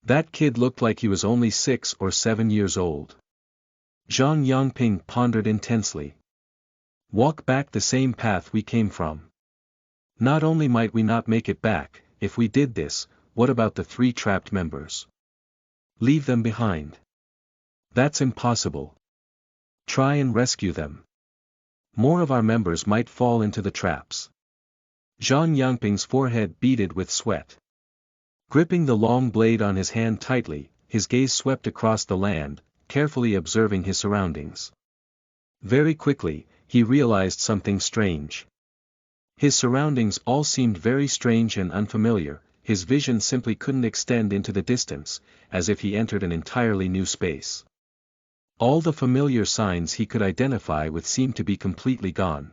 That kid looked like he was only 6 or 7 years old. Zhang Yangping pondered intensely. Walk back the same path we came from. Not only might we not make it back, if we did this, what about the 3 trapped members? Leave them behind. That's impossible. Try and rescue them. More of our members might fall into the traps. Zhang Yangping's forehead beaded with sweat. Gripping the long blade on his hand tightly, his gaze swept across the land, carefully observing his surroundings. Very quickly, he realized something strange. His surroundings all seemed very strange and unfamiliar, his vision simply couldn't extend into the distance, as if he entered an entirely new space. All the familiar signs he could identify with seemed to be completely gone.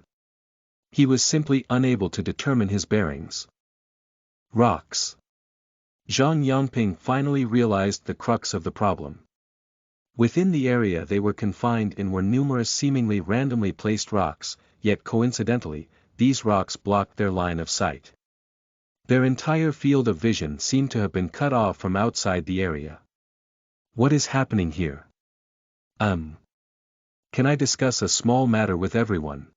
He was simply unable to determine his bearings. Rocks. Zhang Yangping finally realized the crux of the problem. Within the area they were confined in were numerous seemingly randomly placed rocks, yet coincidentally, these rocks blocked their line of sight. Their entire field of vision seemed to have been cut off from outside the area. What is happening here? Can I discuss a small matter with everyone?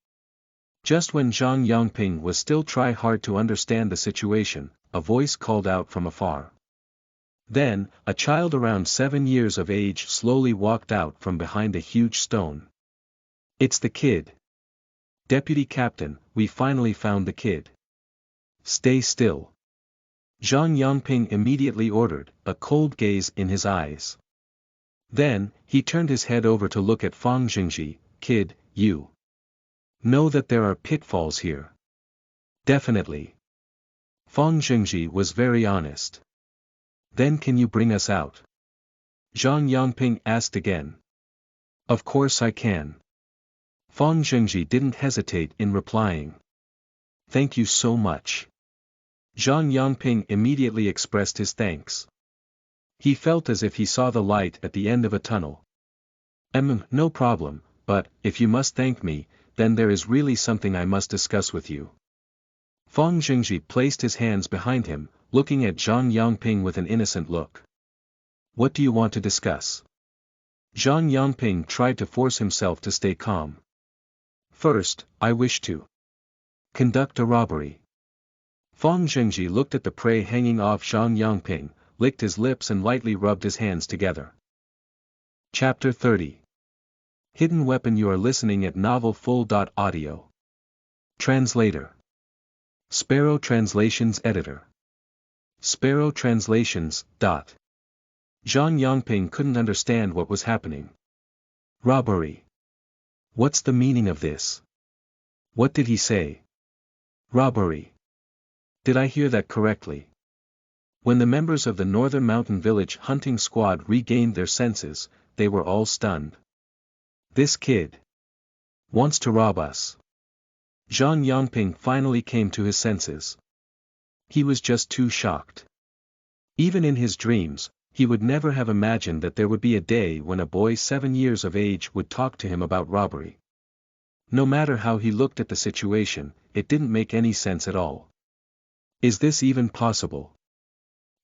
Just when Zhang Yangping was still trying hard to understand the situation, a voice called out from afar. Then, a child around 7 years of age slowly walked out from behind a huge stone. It's the kid. Deputy Captain, we finally found the kid. Stay still. Zhang Yangping immediately ordered, a cold gaze in his eyes. Then, he turned his head over to look at Fang Jingji. Kid, you know that there are pitfalls here. Definitely. Fang Jingji was very honest. Then can you bring us out? Zhang Yangping asked again. Of course I can. Fang Jingji didn't hesitate in replying. Thank you so much. Zhang Yangping immediately expressed his thanks. He felt as if he saw the light at the end of a tunnel. No problem, but, if you must thank me, then there is really something I must discuss with you. Fang Jingji placed his hands behind him, looking at Zhang Yangping with an innocent look. What do you want to discuss? Zhang Yangping tried to force himself to stay calm. First, I wish to conduct a robbery. Fang Jingji looked at the prey hanging off Zhang Yangping, licked his lips and lightly rubbed his hands together. Chapter 30. Hidden Weapon. You are listening at novelfull.audio. Translator. Sparrow Translations Editor. Sparrow Translations. Zhang Yangping couldn't understand what was happening. Robbery. What's the meaning of this? What did he say? Robbery. Did I hear that correctly? When the members of the Northern Mountain Village hunting squad regained their senses, they were all stunned. This kid wants to rob us. Zhang Yangping finally came to his senses. He was just too shocked. Even in his dreams, he would never have imagined that there would be a day when a boy 7 years of age would talk to him about robbery. No matter how he looked at the situation, it didn't make any sense at all. Is this even possible?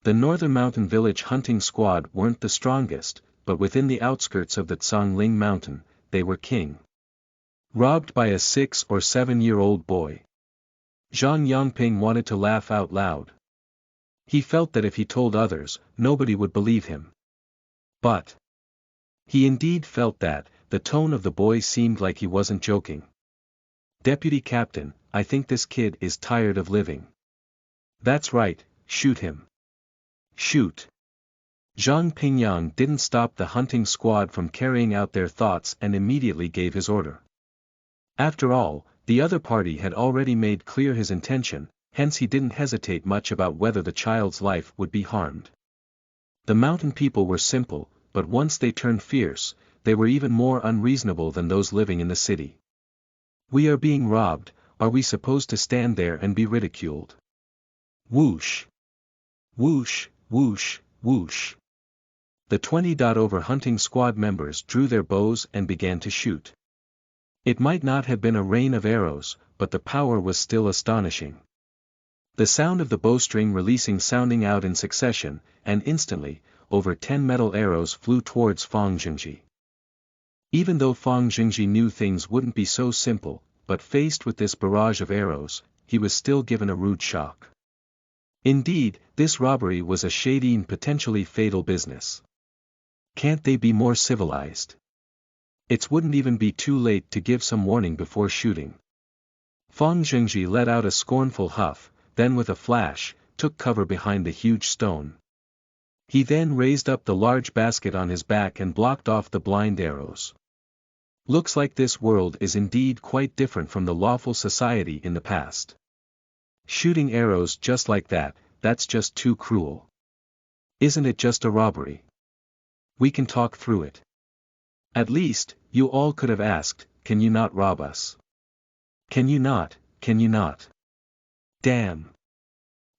The Northern Mountain Village hunting squad weren't the strongest, but within the outskirts of the Zhongling Mountain, they were king. Robbed by a 6 or 7-year-old boy. Zhang Yangping wanted to laugh out loud. He felt that if he told others, nobody would believe him. But he indeed felt that, the tone of the boy seemed like he wasn't joking. Deputy Captain, I think this kid is tired of living. That's right, shoot him. Shoot. Zhang Pingyang didn't stop the hunting squad from carrying out their thoughts and immediately gave his order. After all, the other party had already made clear his intention, hence he didn't hesitate much about whether the child's life would be harmed. The mountain people were simple, but once they turned fierce, they were even more unreasonable than those living in the city. We are being robbed, are we supposed to stand there and be ridiculed? Whoosh. Whoosh, whoosh, whoosh. The 20-over hunting squad members drew their bows and began to shoot. It might not have been a rain of arrows, but the power was still astonishing. The sound of the bowstring releasing sounding out in succession, and instantly, over 10 metal arrows flew towards Fang Jingji. Even though Fang Jingji knew things wouldn't be so simple, but faced with this barrage of arrows, he was still given a rude shock. Indeed, this robbery was a shady and potentially fatal business. Can't they be more civilized? It wouldn't even be too late to give some warning before shooting. Fang Zhengji let out a scornful huff, then with a flash, took cover behind the huge stone. He then raised up the large basket on his back and blocked off the blind arrows. Looks like this world is indeed quite different from the lawful society in the past. Shooting arrows just like that, that's just too cruel. Isn't it just a robbery? We can talk through it. At least, you all could have asked, can you not rob us? Can you not, can you not? Damn.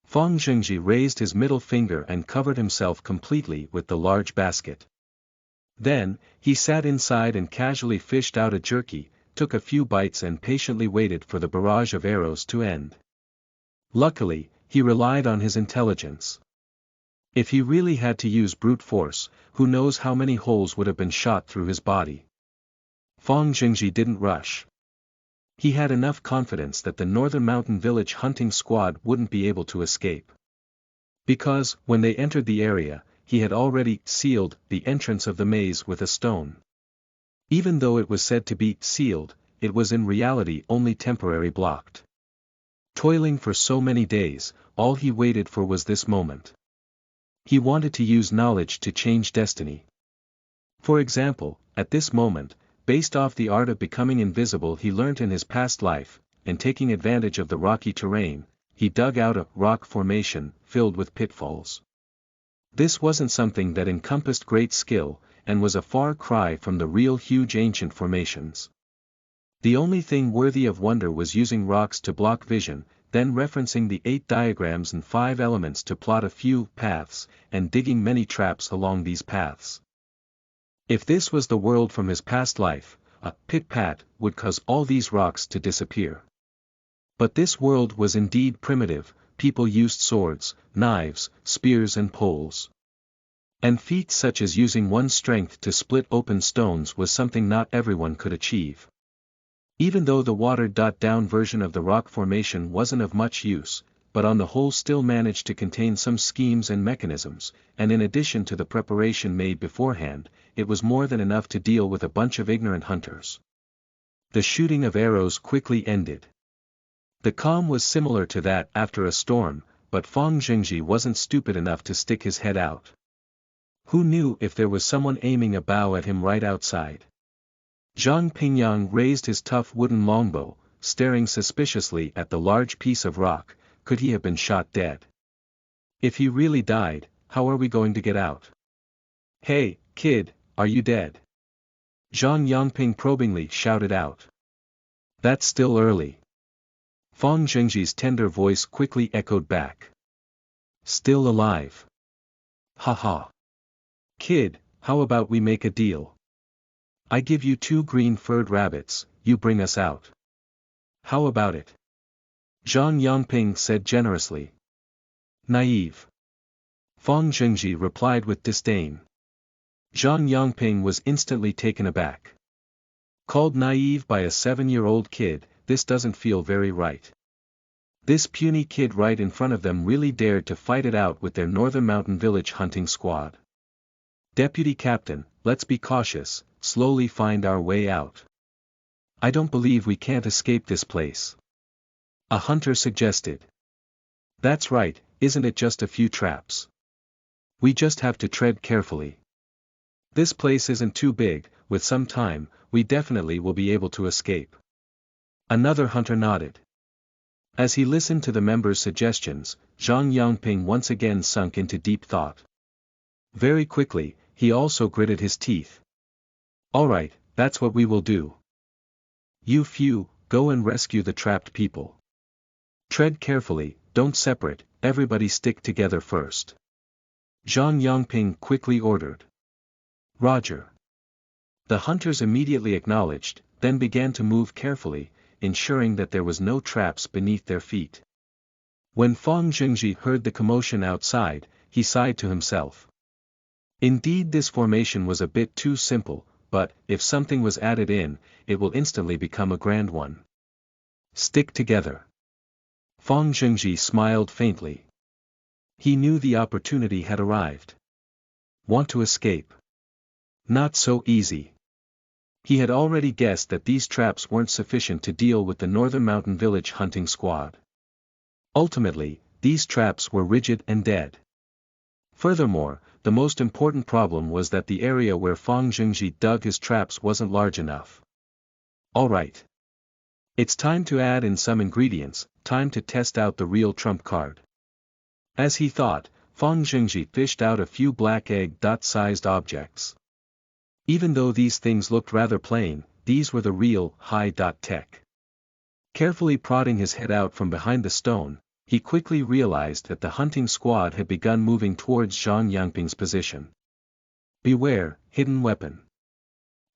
Fang Zhengji raised his middle finger and covered himself completely with the large basket. Then, he sat inside and casually fished out a jerky, took a few bites and patiently waited for the barrage of arrows to end. Luckily, he relied on his intelligence. If he really had to use brute force, who knows how many holes would have been shot through his body. Fang Zhengji didn't rush. He had enough confidence that the Northern Mountain Village hunting squad wouldn't be able to escape. Because, when they entered the area, he had already sealed the entrance of the maze with a stone. Even though it was said to be sealed, it was in reality only temporarily blocked. Toiling for so many days, all he waited for was this moment. He wanted to use knowledge to change destiny. For example, at this moment, based off the art of becoming invisible he learnt in his past life, and taking advantage of the rocky terrain, he dug out a rock formation filled with pitfalls. This wasn't something that encompassed great skill, and was a far cry from the real huge ancient formations. The only thing worthy of wonder was using rocks to block vision, then referencing the 8 diagrams and 5 elements to plot a few paths, and digging many traps along these paths. If this was the world from his past life, a pit-pat would cause all these rocks to disappear. But this world was indeed primitive, people used swords, knives, spears and poles. And feats such as using one's strength to split open stones was something not everyone could achieve. Even though the watered-down version of the rock formation wasn't of much use, but on the whole still managed to contain some schemes and mechanisms, and in addition to the preparation made beforehand, it was more than enough to deal with a bunch of ignorant hunters. The shooting of arrows quickly ended. The calm was similar to that after a storm, but Fang Zhengji wasn't stupid enough to stick his head out. Who knew if there was someone aiming a bow at him right outside? Zhang Pingyang raised his tough wooden longbow, staring suspiciously at the large piece of rock. Could he have been shot dead? If he really died, how are we going to get out? Hey, kid, are you dead? Zhang Yangping probingly shouted out. That's still early. Fang Zhengji's tender voice quickly echoed back. Still alive. Ha ha. Kid, how about we make a deal? I give you 2 green-furred rabbits, you bring us out. How about it? Zhang Yangping said generously. Naive. Fang Zhengji replied with disdain. Zhang Yangping was instantly taken aback. Called naive by a 7-year-old kid, this doesn't feel very right. This puny kid right in front of them really dared to fight it out with their Northern Mountain Village hunting squad. Deputy Captain, let's be cautious, slowly find our way out. I don't believe we can't escape this place. A hunter suggested. That's right, isn't it just a few traps? We just have to tread carefully. This place isn't too big, with some time, we definitely will be able to escape. Another hunter nodded. As he listened to the members' suggestions, Zhang Yangping once again sunk into deep thought. Very quickly, he also gritted his teeth. Alright, that's what we will do. You few, go and rescue the trapped people. Tread carefully, don't separate, everybody stick together first. Zhang Yangping quickly ordered. Roger. The hunters immediately acknowledged, then began to move carefully, ensuring that there was no traps beneath their feet. When Fang Zhengji heard the commotion outside, he sighed to himself. Indeed, this formation was a bit too simple, but, if something was added in, it will instantly become a grand one. Stick together. Fang Zhengji smiled faintly. He knew the opportunity had arrived. Want to escape? Not so easy. He had already guessed that these traps weren't sufficient to deal with the Northern Mountain Village hunting squad. Ultimately, these traps were rigid and dead. Furthermore, the most important problem was that the area where Fang Zhengji dug his traps wasn't large enough. Alright. It's time to add in some ingredients, time to test out the real trump card. As he thought, Fang Zhengji fished out a few black egg-sized objects. Even though these things looked rather plain, these were the real high-tech. Carefully prodding his head out from behind the stone, he quickly realized that the hunting squad had begun moving towards Zhang Yangping's position. Beware, hidden weapon.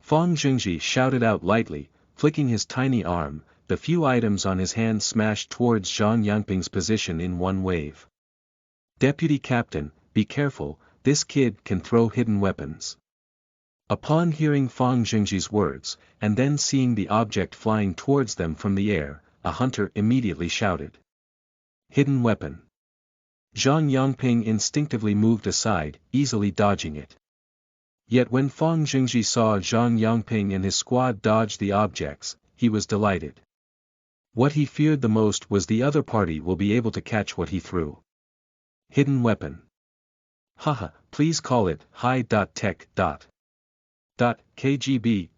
Fang Zhengji shouted out lightly, flicking his tiny arm. The few items on his hand smashed towards Zhang Yangping's position in one wave. Deputy Captain, be careful, this kid can throw hidden weapons. Upon hearing Fang Zhengji's words, and then seeing the object flying towards them from the air, a hunter immediately shouted. Hidden weapon. Zhang Yangping instinctively moved aside, easily dodging it. Yet when Fang Zhengji saw Zhang Yangping and his squad dodge the objects, he was delighted. What he feared the most was the other party will be able to catch what he threw. Hidden weapon. Haha, please call it high-tech. KGB.